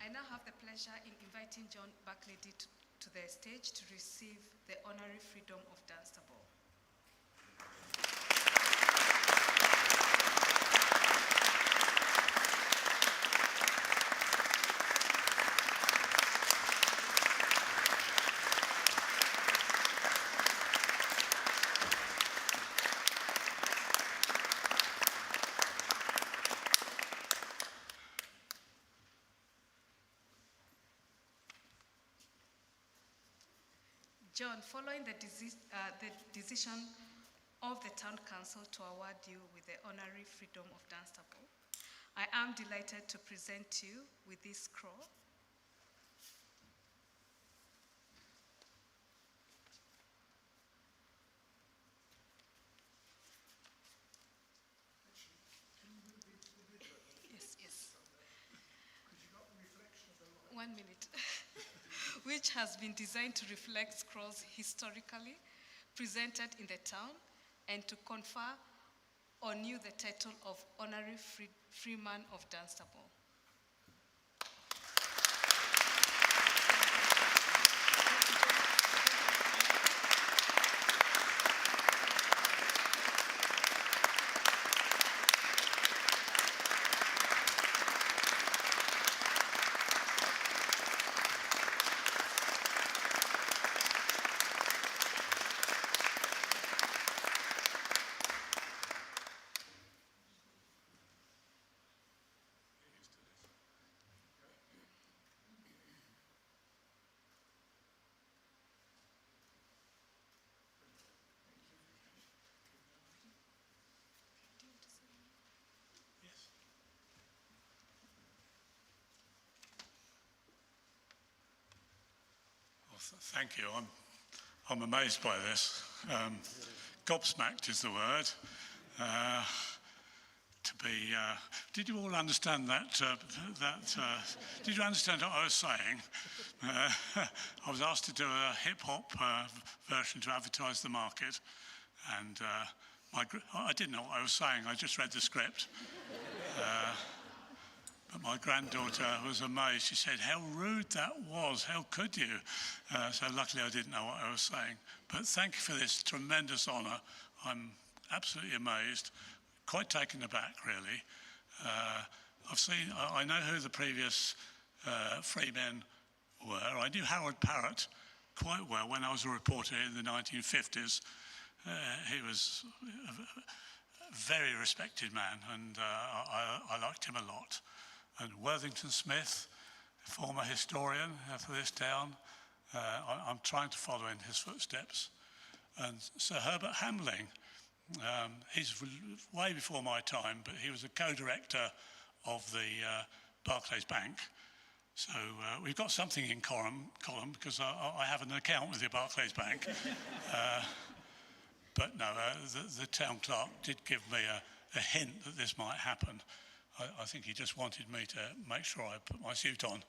I now have the pleasure in inviting John Buckledy to the stage to receive the Honorary Freedom of Dunstable. John, following the decision of the Town Council to award you with the Honorary Freedom of Dunstable, I am delighted to present you with this scroll. Yes. 1 minute. Which has been designed to reflect scrolls historically presented in the town and to confer on you the title of Honorary Freeman of Dunstable. Thank you. I'm amazed by this. Gobsmacked is the word. Did you all understand that? Did you understand what I was saying? I was asked to do a hip-hop version to advertise the market, and I didn't know what I was saying. I just read the script. But my granddaughter was amazed. She said, "How rude that was. How could you?" So luckily I didn't know what I was saying. But thank you for this tremendous honour. I'm absolutely amazed, quite taken aback, really. I know who the previous freemen were. I knew Harold Parrott quite well when I was a reporter in the 1950s. He was a very respected man, and I liked him a lot. And Worthington Smith, former historian for this town, I'm trying to follow in his footsteps. And Sir Herbert Hamling, he's way before my time, but he was a co-director of the Barclays Bank. So we've got something in common because I have an account with the Barclays Bank. But no, the town clerk did give me a hint that this might happen. I think he just wanted me to make sure I put my suit on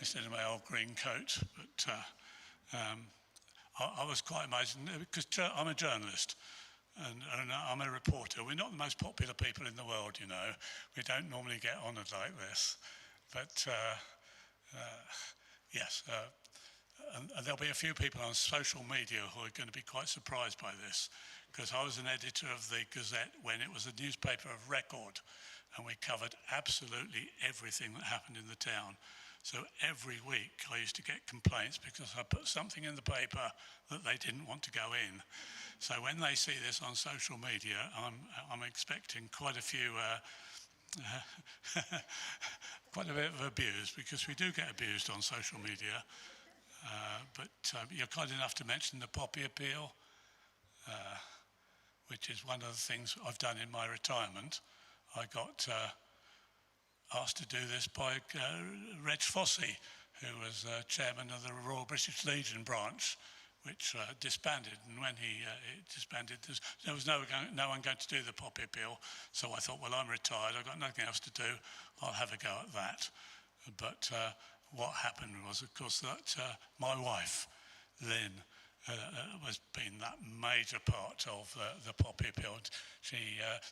instead of my old green coat. But I was quite amazed because I'm a journalist and I'm a reporter. We're not the most popular people in the world, you know. We don't normally get honoured like this. But yes, and there'll be a few people on social media who are going to be quite surprised by this, because I was an editor of the Gazette when it was a newspaper of record, and we covered absolutely everything that happened in the town. So every week I used to get complaints because I put something in the paper that they didn't want to go in. So when they see this on social media, I'm expecting quite a few quite a bit of abuse, because we do get abused on social media. But you're kind enough to mention the Poppy Appeal, which is one of the things I've done in my retirement. I got asked to do this by Reg Fossey, who was chairman of the Royal British Legion branch, which disbanded. And when it disbanded, there was no one going to do the Poppy Appeal. So I thought, well, I'm retired, I've got nothing else to do, I'll have a go at that. But what happened was, of course, that my wife, Lynn, has been that major part of the Poppy Appeal.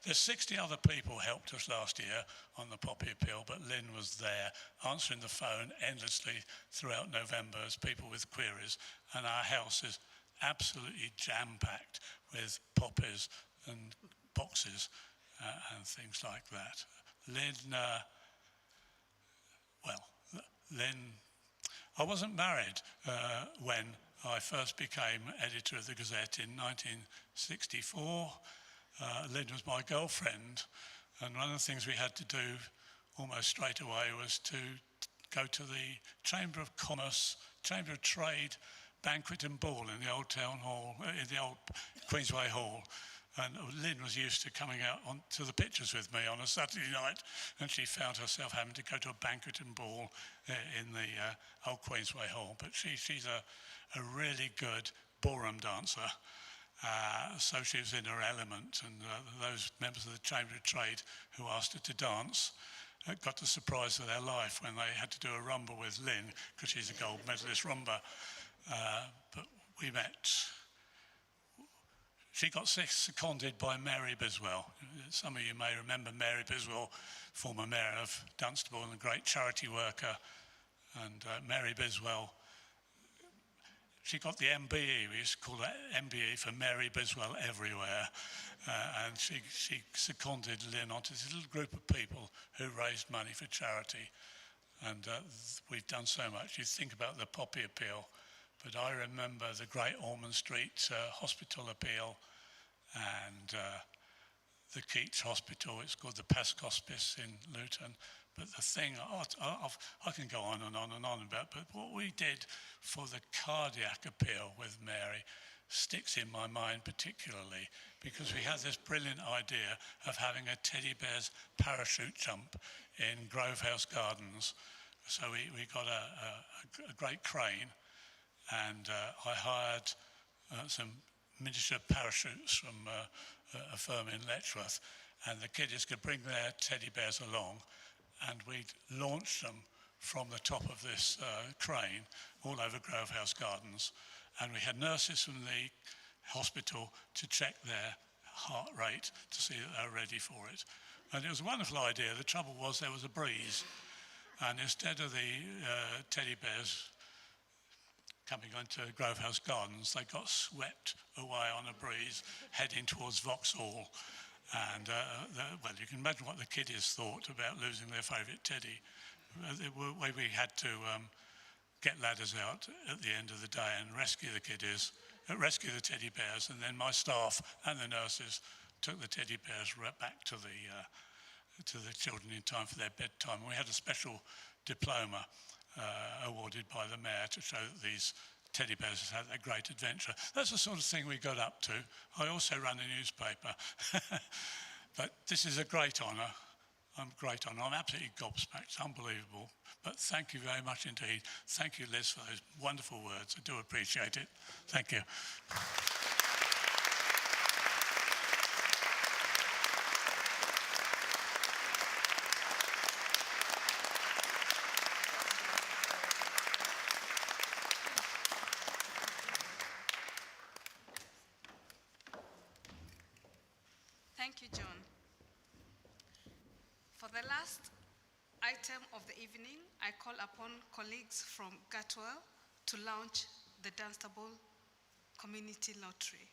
There's 60 other people helped us last year on the Poppy Appeal, but Lynn was there answering the phone endlessly throughout November as people with queries, and our house is absolutely jam-packed with poppies and boxes and things like that. Lynn, I wasn't married when I first became editor of the Gazette in 1964. Lynn was my girlfriend, and one of the things we had to do almost straight away was to go to the Chamber of Commerce, Chamber of Trade banquet and ball in the old town hall, in the old Queensway Hall. And Lynn was used to coming out to the pictures with me on a Saturday night, and she found herself having to go to a banquet and ball in the old Queensway Hall. But she's a really good ballroom dancer, so she was in her element. And those members of the Chamber of Trade who asked her to dance got the surprise of their life when they had to do a rumba with Lynn, because she's a gold medalist rumba. But we met. She got seconded by Mary Biswell. Some of you may remember Mary Biswell, former mayor of Dunstable and a great charity worker. And Mary Biswell, she got the MBE. We used to call that MBE for Mary Biswell Everywhere. And she seconded Lynn onto this little group of people who raised money for charity. And we've done so much. You think about the Poppy Appeal, but I remember the Great Ormond Street Hospital Appeal and the Keats Hospital. It's called the Pask Hospice in Luton. But the thing, I can go on and on and on about, but what we did for the cardiac appeal with Mary sticks in my mind particularly, because we had this brilliant idea of having a teddy bear's parachute jump in Grove House Gardens. So we got a great crane, and I hired some miniature parachutes from a firm in Letchworth, and the kiddies could bring their teddy bears along, and we'd launch them from the top of this crane all over Grove House Gardens. And we had nurses from the hospital to check their heart rate to see that they were ready for it. And it was a wonderful idea. The trouble was there was a breeze, And instead of the teddy bears coming onto Grove House Gardens, they got swept away on a breeze, heading towards Vauxhall. And, well, you can imagine what the kiddies thought about losing their favourite teddy. We had to get ladders out at the end of the day and rescue the kiddies, rescue the teddy bears, and then my staff and the nurses took the teddy bears right back to the children in time for their bedtime. We had a special diploma awarded by the mayor to show that these teddy bears had a great adventure. That's the sort of thing we got up to. I also run a newspaper. But this is a great honour. I'm absolutely gobsmacked. It's unbelievable. But thank you very much indeed. Thank you, Liz, for those wonderful words. I do appreciate it. Thank you. Thank you, John. For the last item of the evening, I call upon colleagues from Gatwell to launch the Dunstable Community Lottery.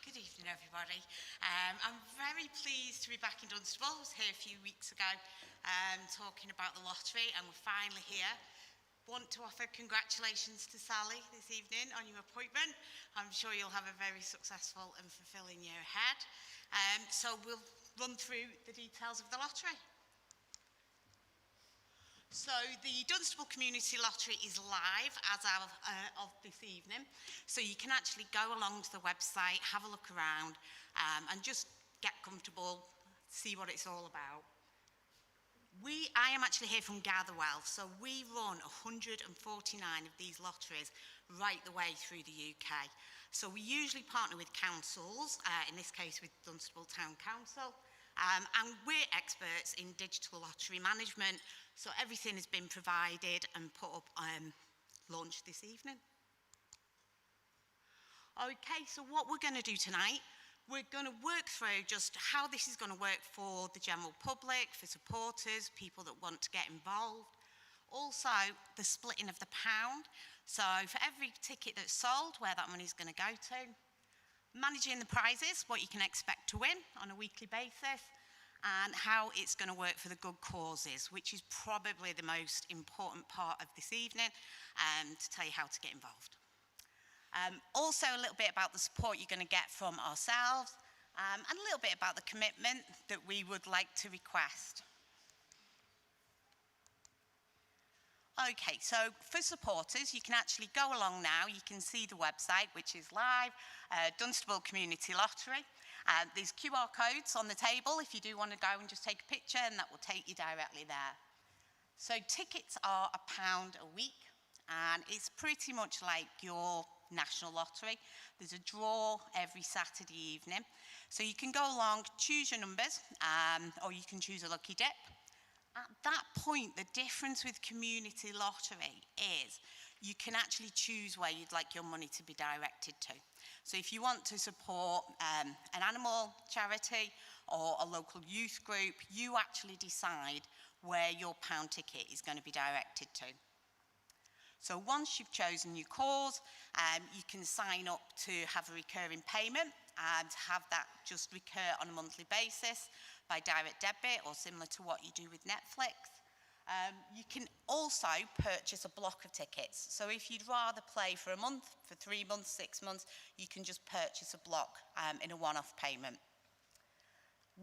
Good evening, everybody. I'm very pleased to be back in Dunstable. I was here a few weeks ago talking about the lottery, and we're finally here. Want to offer congratulations to Sally this evening on your appointment. I'm sure you'll have a very successful and fulfilling year ahead. So we'll run through the details of the lottery. So the Dunstable Community Lottery is live as of this evening. So you can actually go along to the website, have a look around, and just get comfortable, see what it's all about. I am actually here from Gatherwell, so we run 149 of these lotteries right the way through the UK. So we usually partner with councils, in this case with Dunstable Town Council, and we're experts in digital lottery management, so everything has been provided and put up, launched this evening. Okay, so what we're going to do tonight, we're going to work through just how this is going to work for the general public, for supporters, people that want to get involved. Also, the splitting of the pound. So for every ticket that's sold, where that money is going to go to. Managing the prizes, what you can expect to win on a weekly basis. And how it's going to work for the good causes, which is probably the most important part of this evening, to tell you how to get involved. Also, a little bit about the support you're going to get from ourselves, and a little bit about the commitment that we would like to request. Okay, so for supporters, you can actually go along now. You can see the website, which is live, Dunstable Community Lottery. There's QR codes on the table if you do want to go and just take a picture, and that will take you directly there. So tickets are £1 a week, and it's pretty much like your national lottery. There's a draw every Saturday evening. So you can go along, choose your numbers, or you can choose a lucky dip. At that point, the difference with community lottery is you can actually choose where you'd like your money to be directed to. So if you want to support an animal charity or a local youth group, you actually decide where your pound ticket is going to be directed to. So once you've chosen your cause, you can sign up to have a recurring payment and have that just recur on a monthly basis by direct debit or similar to what you do with Netflix. You can also purchase a block of tickets. So if you'd rather play for a month, for 3 months, 6 months, you can just purchase a block in a one-off payment.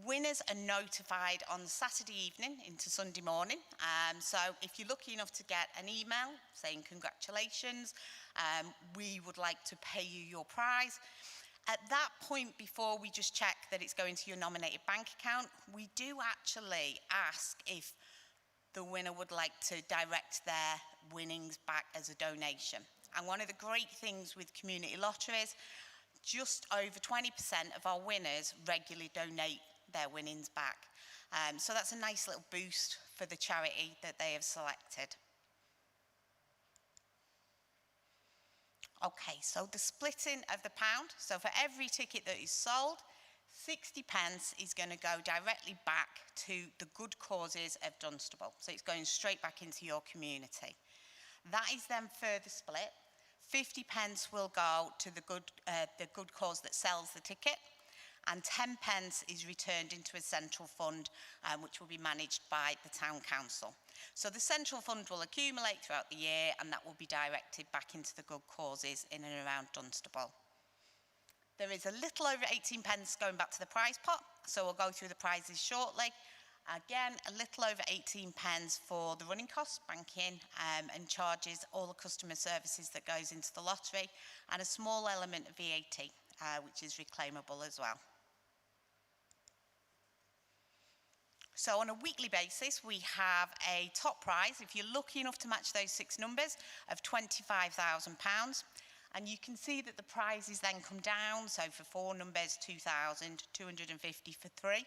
Winners are notified on Saturday evening into Sunday morning. So if you're lucky enough to get an email saying congratulations, we would like to pay you your prize. At that point, before we just check that it's going to your nominated bank account, we do actually ask if the winner would like to direct their winnings back as a donation. And one of the great things with community lotteries, just over 20% of our winners regularly donate their winnings back. So that's a nice little boost for the charity that they have selected. Okay, so the splitting of the pound. So for every ticket that is sold, 60 pence is going to go directly back to the good causes of Dunstable. So it's going straight back into your community. That is then further split. 50 pence will go to the good cause that sells the ticket, and 10 pence is returned into a central fund, which will be managed by the town council. So the central fund will accumulate throughout the year, and that will be directed back into the good causes in and around Dunstable. There is a little over 18 pence going back to the prize pot, so we'll go through the prizes shortly. Again, a little over 18 pence for the running costs, banking, and charges, all the customer services that goes into the lottery, and a small element of VAT, which is reclaimable as well. So on a weekly basis, we have a top prize, if you're lucky enough to match those 6 numbers, of £25,000. And you can see that the prizes then come down, so for 4 numbers, 2,250 for 3.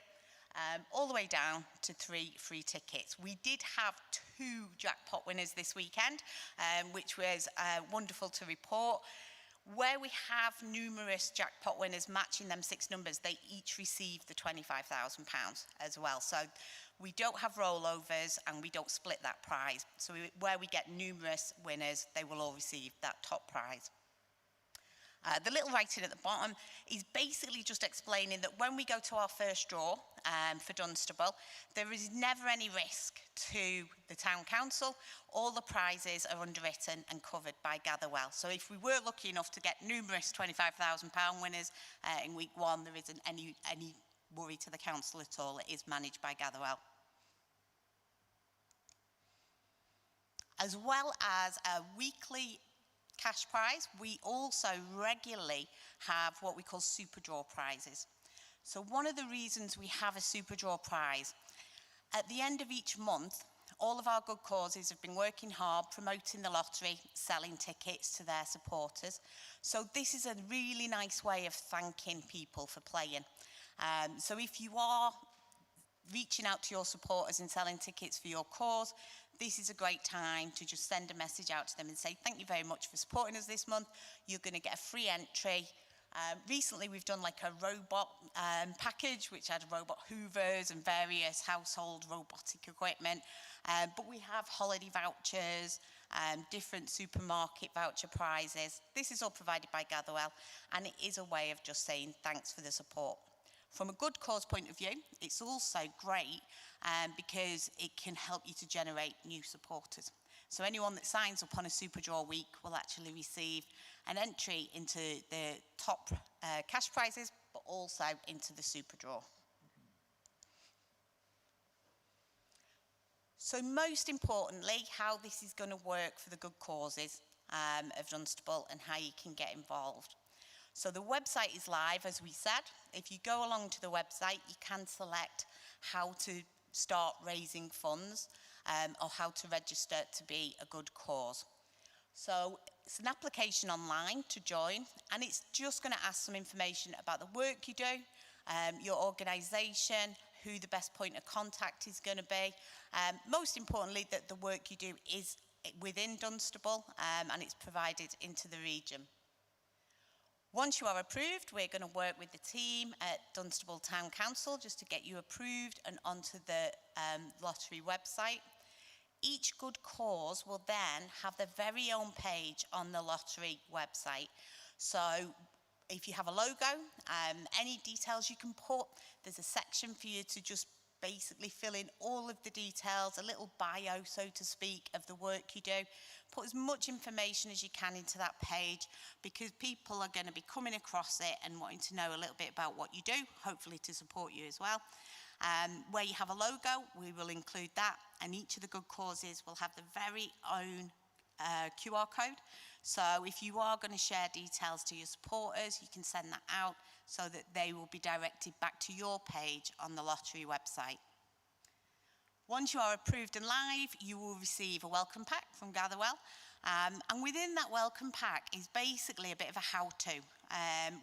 All the way down to 3 free tickets. We did have 2 jackpot winners this weekend, which was wonderful to report. Where we have numerous jackpot winners matching them 6 numbers, they each receive the £25,000 as well. So we don't have rollovers and we don't split that prize. So where we get numerous winners, they will all receive that top prize. The little writing at the bottom is basically just explaining that when we go to our first draw for Dunstable, there is never any risk to the town council. All the prizes are underwritten and covered by Gatherwell. So if we were lucky enough to get numerous £25,000 winners in week 1, there isn't any worry to the council at all. It is managed by Gatherwell. As well as a weekly cash prize, we also regularly have what we call super draw prizes. So one of the reasons we have a super draw prize, at the end of each month, all of our good causes have been working hard, promoting the lottery, selling tickets to their supporters. So this is a really nice way of thanking people for playing. So if you are reaching out to your supporters and selling tickets for your cause, this is a great time to just send a message out to them and say, thank you very much for supporting us this month. You're going to get a free entry. Recently, we've done like a robot package, which had robot hoovers and various household robotic equipment. But we have holiday vouchers, different supermarket voucher prizes. This is all provided by Gatherwell, and it is a way of just saying thanks for the support. From a good cause point of view, it's also great because it can help you to generate new supporters. So anyone that signs up on a super draw week will actually receive an entry into the top cash prizes, but also into the super draw. So most importantly, how this is going to work for the good causes of Dunstable and how you can get involved. So the website is live, as we said. If you go along to the website, you can select how to start raising funds or how to register to be a good cause. So it's an application online to join, and it's just going to ask some information about the work you do, your organisation, who the best point of contact is going to be. Most importantly, that the work you do is within Dunstable and it's provided into the region. Once you are approved, we're going to work with the team at Dunstable Town Council just to get you approved and onto the lottery website. Each good cause will then have their very own page on the lottery website. So if you have a logo, any details you can put, there's a section for you to just basically fill in all of the details, a little bio, so to speak, of the work you do. Put as much information as you can into that page because people are going to be coming across it and wanting to know a little bit about what you do, hopefully to support you as well. Where you have a logo, we will include that, and each of the good causes will have the very own QR code. So if you are going to share details to your supporters, you can send that out so that they will be directed back to your page on the lottery website. Once you are approved and live, you will receive a welcome pack from Gatherwell. And within that welcome pack is basically a bit of a how-to.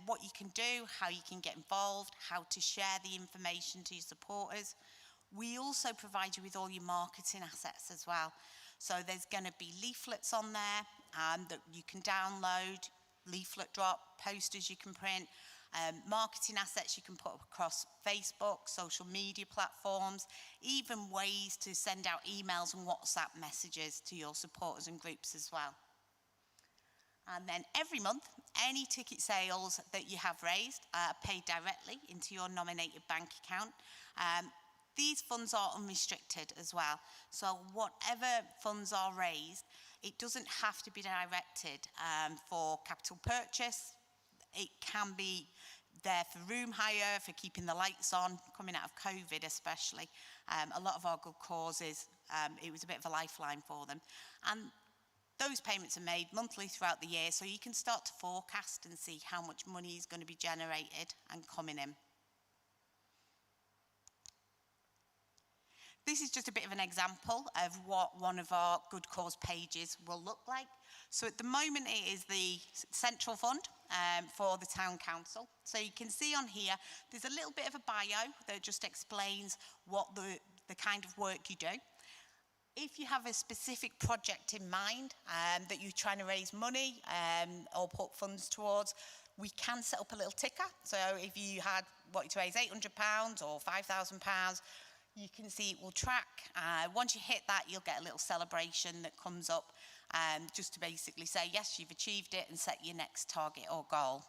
What you can do, how you can get involved, how to share the information to your supporters. We also provide you with all your marketing assets as well. So there's going to be leaflets on there that you can download, leaflet drop, posters you can print, marketing assets you can put across Facebook, social media platforms, even ways to send out emails and WhatsApp messages to your supporters and groups as well. And then every month, any ticket sales that you have raised are paid directly into your nominated bank account. These funds are unrestricted as well. So whatever funds are raised, it doesn't have to be directed for capital purchase. It can be there for room hire, for keeping the lights on, coming out of COVID especially. A lot of our good causes, it was a bit of a lifeline for them. And those payments are made monthly throughout the year, so you can start to forecast and see how much money is going to be generated and coming in. This is just a bit of an example of what one of our good cause pages will look like. So at the moment it is the central fund for the town council. So you can see on here, there's a little bit of a bio that just explains what the kind of work you do. If you have a specific project in mind that you're trying to raise money or put funds towards, we can set up a little ticker. So if you had wanted to raise £800 or £5,000, you can see it will track. Once you hit that, you'll get a little celebration that comes up just to basically say, yes, you've achieved it and set your next target or goal.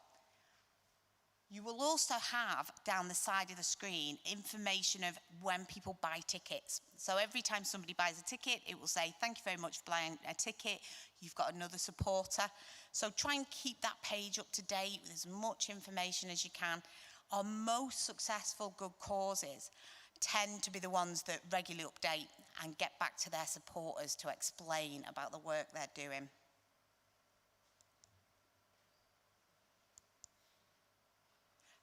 You will also have down the side of the screen information of when people buy tickets. So every time somebody buys a ticket, it will say, thank you very much for buying a ticket. You've got another supporter. So try and keep that page up to date with as much information as you can. Our most successful good causes tend to be the ones that regularly update and get back to their supporters to explain about the work they're doing.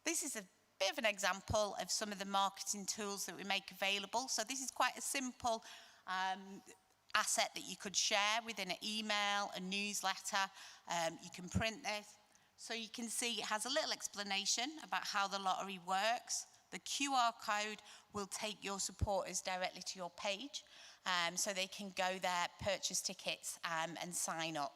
This is a bit of an example of some of the marketing tools that we make available. So this is quite a simple asset that you could share within an email, a newsletter. You can print this. So you can see it has a little explanation about how the lottery works. The QR code will take your supporters directly to your page so they can go there, purchase tickets and sign up.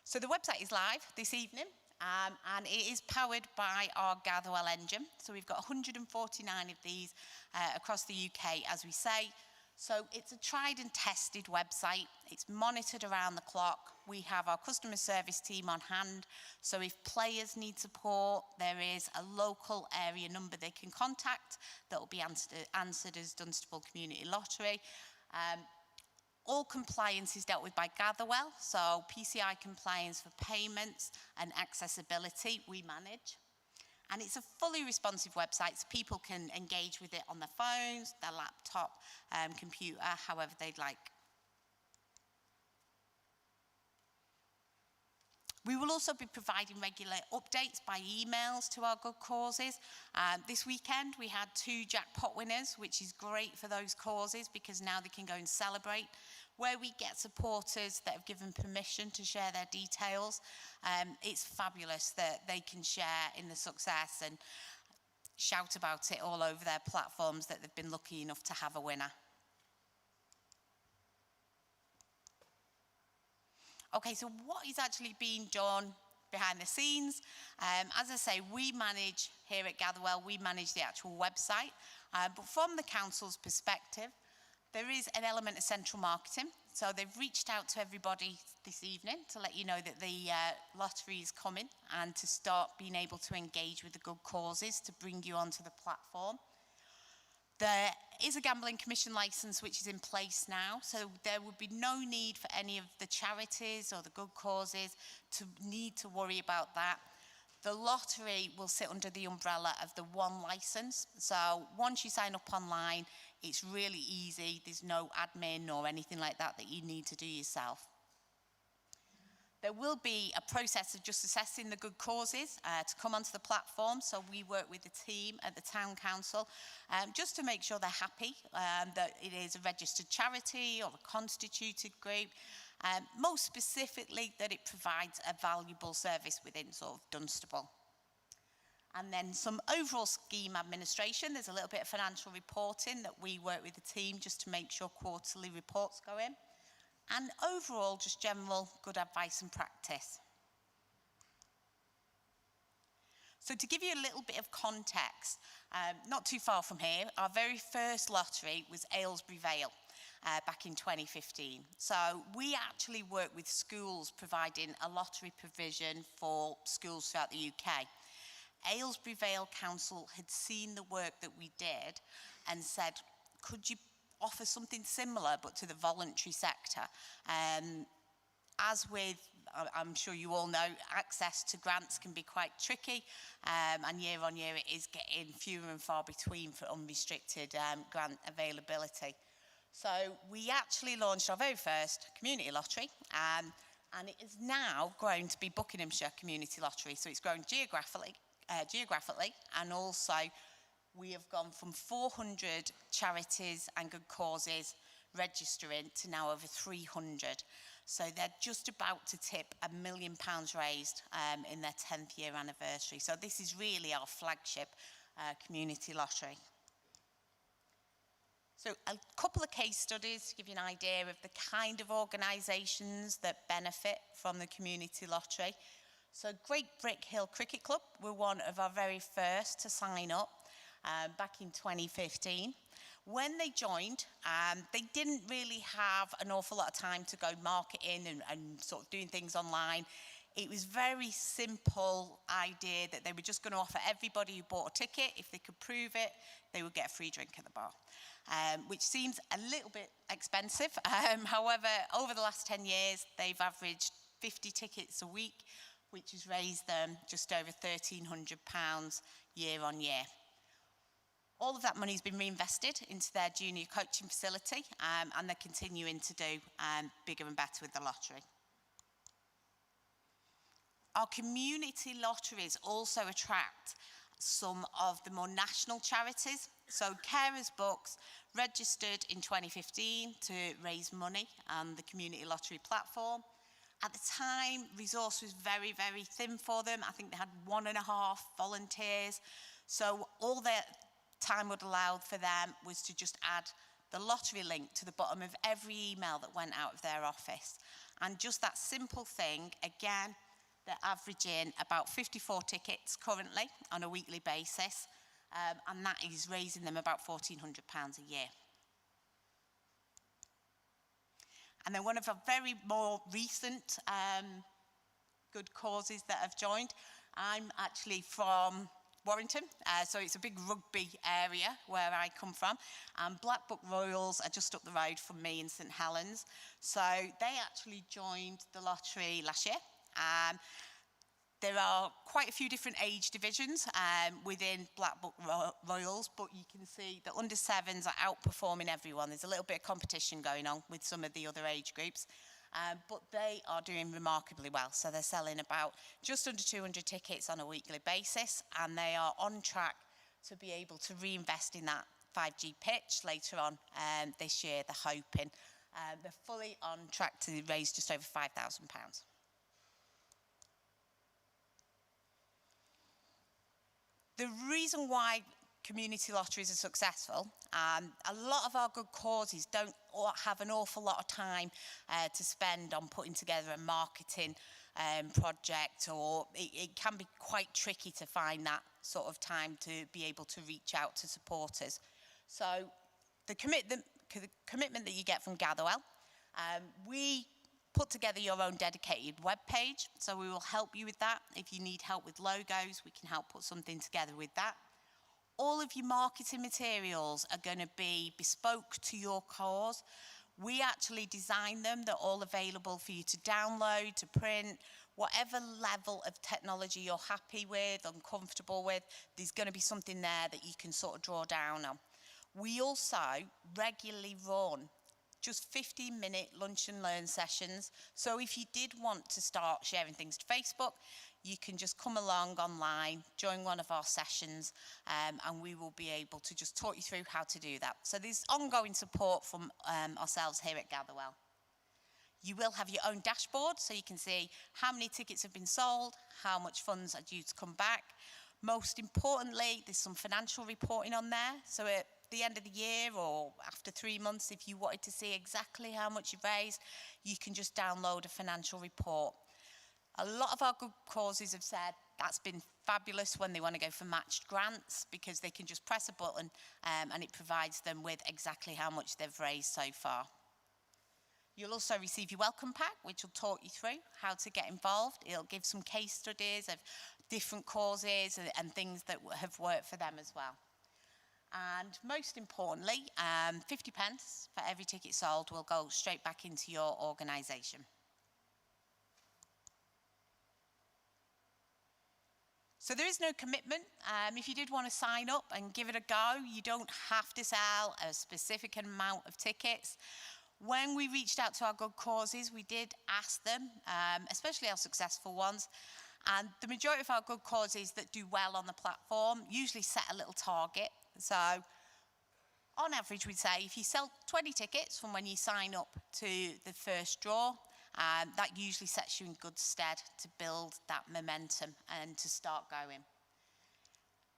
So the website is live this evening and it is powered by our Gatherwell engine. So we've got 149 of these across the UK, as we say. So it's a tried and tested website. It's monitored around the clock. We have our customer service team on hand. So if players need support, there is a local area number they can contact that will be answered as Dunstable Community Lottery. All compliance is dealt with by Gatherwell. So PCI compliance for payments and accessibility we manage. And it's a fully responsive website, so people can engage with it on their phones, their laptop, computer, however they'd like. We will also be providing regular updates by emails to our good causes. This weekend we had 2 jackpot winners, which is great for those causes because now they can go and celebrate. Where we get supporters that have given permission to share their details, it's fabulous that they can share in the success and shout about it all over their platforms that they've been lucky enough to have a winner. Okay, so what is actually being done behind the scenes? As I say, we manage, here at Gatherwell, we manage the actual website. But from the council's perspective, there is an element of central marketing. So they've reached out to everybody this evening to let you know that the lottery is coming and to start being able to engage with the good causes to bring you onto the platform. There is a gambling commission licence which is in place now, so there would be no need for any of the charities or the good causes to need to worry about that. The lottery will sit under the umbrella of the one licence, so once you sign up online, it's really easy. There's no admin or anything like that that you need to do yourself. There will be a process of just assessing the good causes to come onto the platform. So we work with the team at the Town Council just to make sure they're happy that it is a registered charity or a constituted group. Most specifically, that it provides a valuable service within sort of Dunstable. And then some overall scheme administration. There's a little bit of financial reporting that we work with the team just to make sure quarterly reports go in. And overall, just general good advice and practice. So to give you a little bit of context, not too far from here, our very first lottery was Aylesbury Vale back in 2015. So we actually work with schools providing a lottery provision for schools throughout the UK. Aylesbury Vale Council had seen the work that we did and said, could you offer something similar but to the voluntary sector? As with, I'm sure you all know, access to grants can be quite tricky, and year on year it is getting fewer and far between for unrestricted grant availability. So we actually launched our very first community lottery, and it is now grown to be Buckinghamshire Community Lottery. So it's grown geographically, and also we have gone from 400 charities and good causes registering to now over 300. So they're just about to tip £1 million raised in their 10th year anniversary. So this is really our flagship community lottery. So a couple of case studies to give you an idea of the kind of organisations that benefit from the community lottery. So Great Brick Hill Cricket Club were one of our very first to sign up back in 2015. When they joined, they didn't really have an awful lot of time to go marketing and sort of doing things online. It was very simple idea that they were just going to offer everybody who bought a ticket, if they could prove it, they would get a free drink at the bar, which seems a little bit expensive. However, over the last 10 years, they've averaged 50 tickets a week, which has raised them just over £1,300 year on year. All of that money has been reinvested into their junior coaching facility, and they're continuing to do bigger and better with the lottery. Our community lotteries also attract some of the more national charities. So Carers Books registered in 2015 to raise money on the community lottery platform. At the time, resource was very, very thin for them. I think they had 1.5 volunteers. So all their time would allow for them was to just add the lottery link to the bottom of every email that went out of their office. And just that simple thing, again, they're averaging about 54 tickets currently on a weekly basis, and that is raising them about £1,400 a year. And then one of our very more recent good causes that have joined, I'm actually from Warrington, so it's a big rugby area where I come from. Blackbuck Royals are just up the road from me in St Helens. So they actually joined the lottery last year. There are quite a few different age divisions within Blackbuck Royals, but you can see the under 7s are outperforming everyone. There's a little bit of competition going on with some of the other age groups, but they are doing remarkably well. So they're selling about just under 200 tickets on a weekly basis, and they are on track to be able to reinvest in that 5G pitch later on this year, they're hoping. They're fully on track to raise just over £5,000. The reason why community lotteries are successful, a lot of our good causes don't have an awful lot of time to spend on putting together a marketing project, or it can be quite tricky to find that sort of time to be able to reach out to supporters. So the commitment that you get from Gatherwell, we put together your own dedicated web page, so we will help you with that. If you need help with logos, we can help put something together with that. All of your marketing materials are going to be bespoke to your cause. We actually design them. They're all available for you to download, to print, whatever level of technology you're happy with, uncomfortable with, there's going to be something there that you can sort of draw down on. We also regularly run just 15-minute lunch and learn sessions. So if you did want to start sharing things to Facebook, you can just come along online, join one of our sessions, and we will be able to just talk you through how to do that. So there's ongoing support from ourselves here at Gatherwell. You will have your own dashboard, so you can see how many tickets have been sold, how much funds are due to come back. Most importantly, there's some financial reporting on there. So at the end of the year or after 3 months, if you wanted to see exactly how much you've raised, you can just download a financial report. A lot of our good causes have said that's been fabulous when they want to go for matched grants, because they can just press a button and it provides them with exactly how much they've raised so far. You'll also receive your welcome pack, which will talk you through how to get involved. It'll give some case studies of different causes and things that have worked for them as well. And most importantly, 50 pence for every ticket sold will go straight back into your organisation. So there is no commitment. If you did want to sign up and give it a go, you don't have to sell a specific amount of tickets. When we reached out to our good causes, we did ask them, especially our successful ones, and the majority of our good causes that do well on the platform usually set a little target. So on average, we'd say if you sell 20 tickets from when you sign up to the first draw, that usually sets you in good stead to build that momentum and to start going.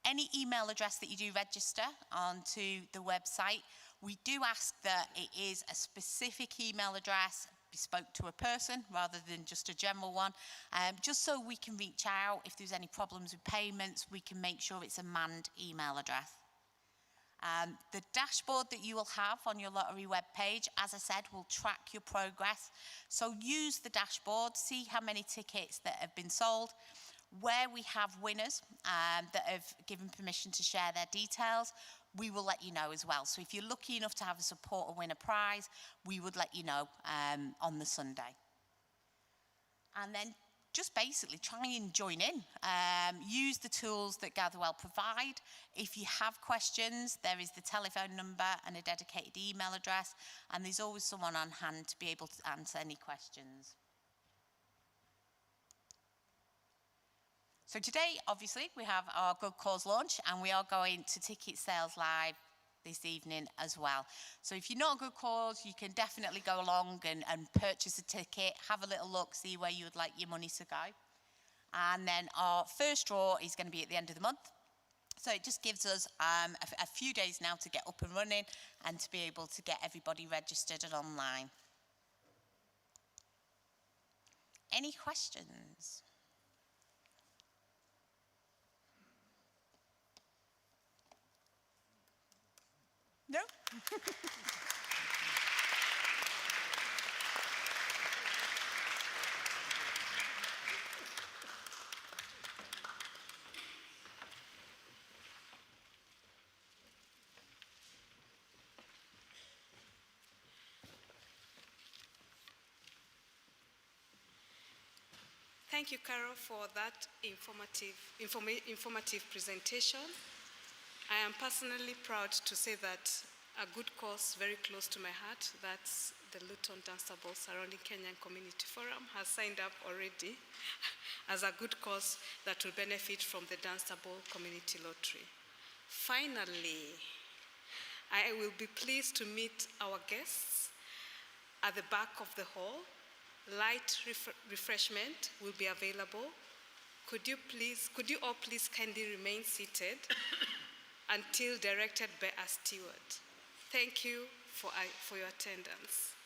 Any email address that you do register onto the website, we do ask that it is a specific email address bespoke to a person rather than just a general one, just so we can reach out. If there's any problems with payments, we can make sure it's a manned email address. The dashboard that you will have on your lottery webpage, as I said, will track your progress. So use the dashboard, see how many tickets that have been sold. Where we have winners that have given permission to share their details, we will let you know as well. So if you're lucky enough to have a support or win a prize, we would let you know on the Sunday. And then just basically try and join in. Use the tools that Gatherwell provide. If you have questions, there is the telephone number and a dedicated email address, and there's always someone on hand to be able to answer any questions. So today, obviously, we have our Good Cause launch, and we are going to ticket sales live this evening as well. So if you're not a Good Cause, you can definitely go along and purchase a ticket, have a little look, see where you would like your money to go. And then our first draw is going to be at the end of the month. So it just gives us a few days now to get up and running and to be able to get everybody registered and online. Any questions? No? Thank you, Carol, for that informative presentation. I am personally proud to say that a good cause very close to my heart, that's the Luton Dunstable Surrounding Kenyan Community Forum, has signed up already as a good cause that will benefit from the Dunstable Community Lottery. Finally, I will be pleased to meet our guests at the back of the hall. Light refreshment will be available. Could you all please kindly remain seated until directed by a steward. Thank you for your attendance.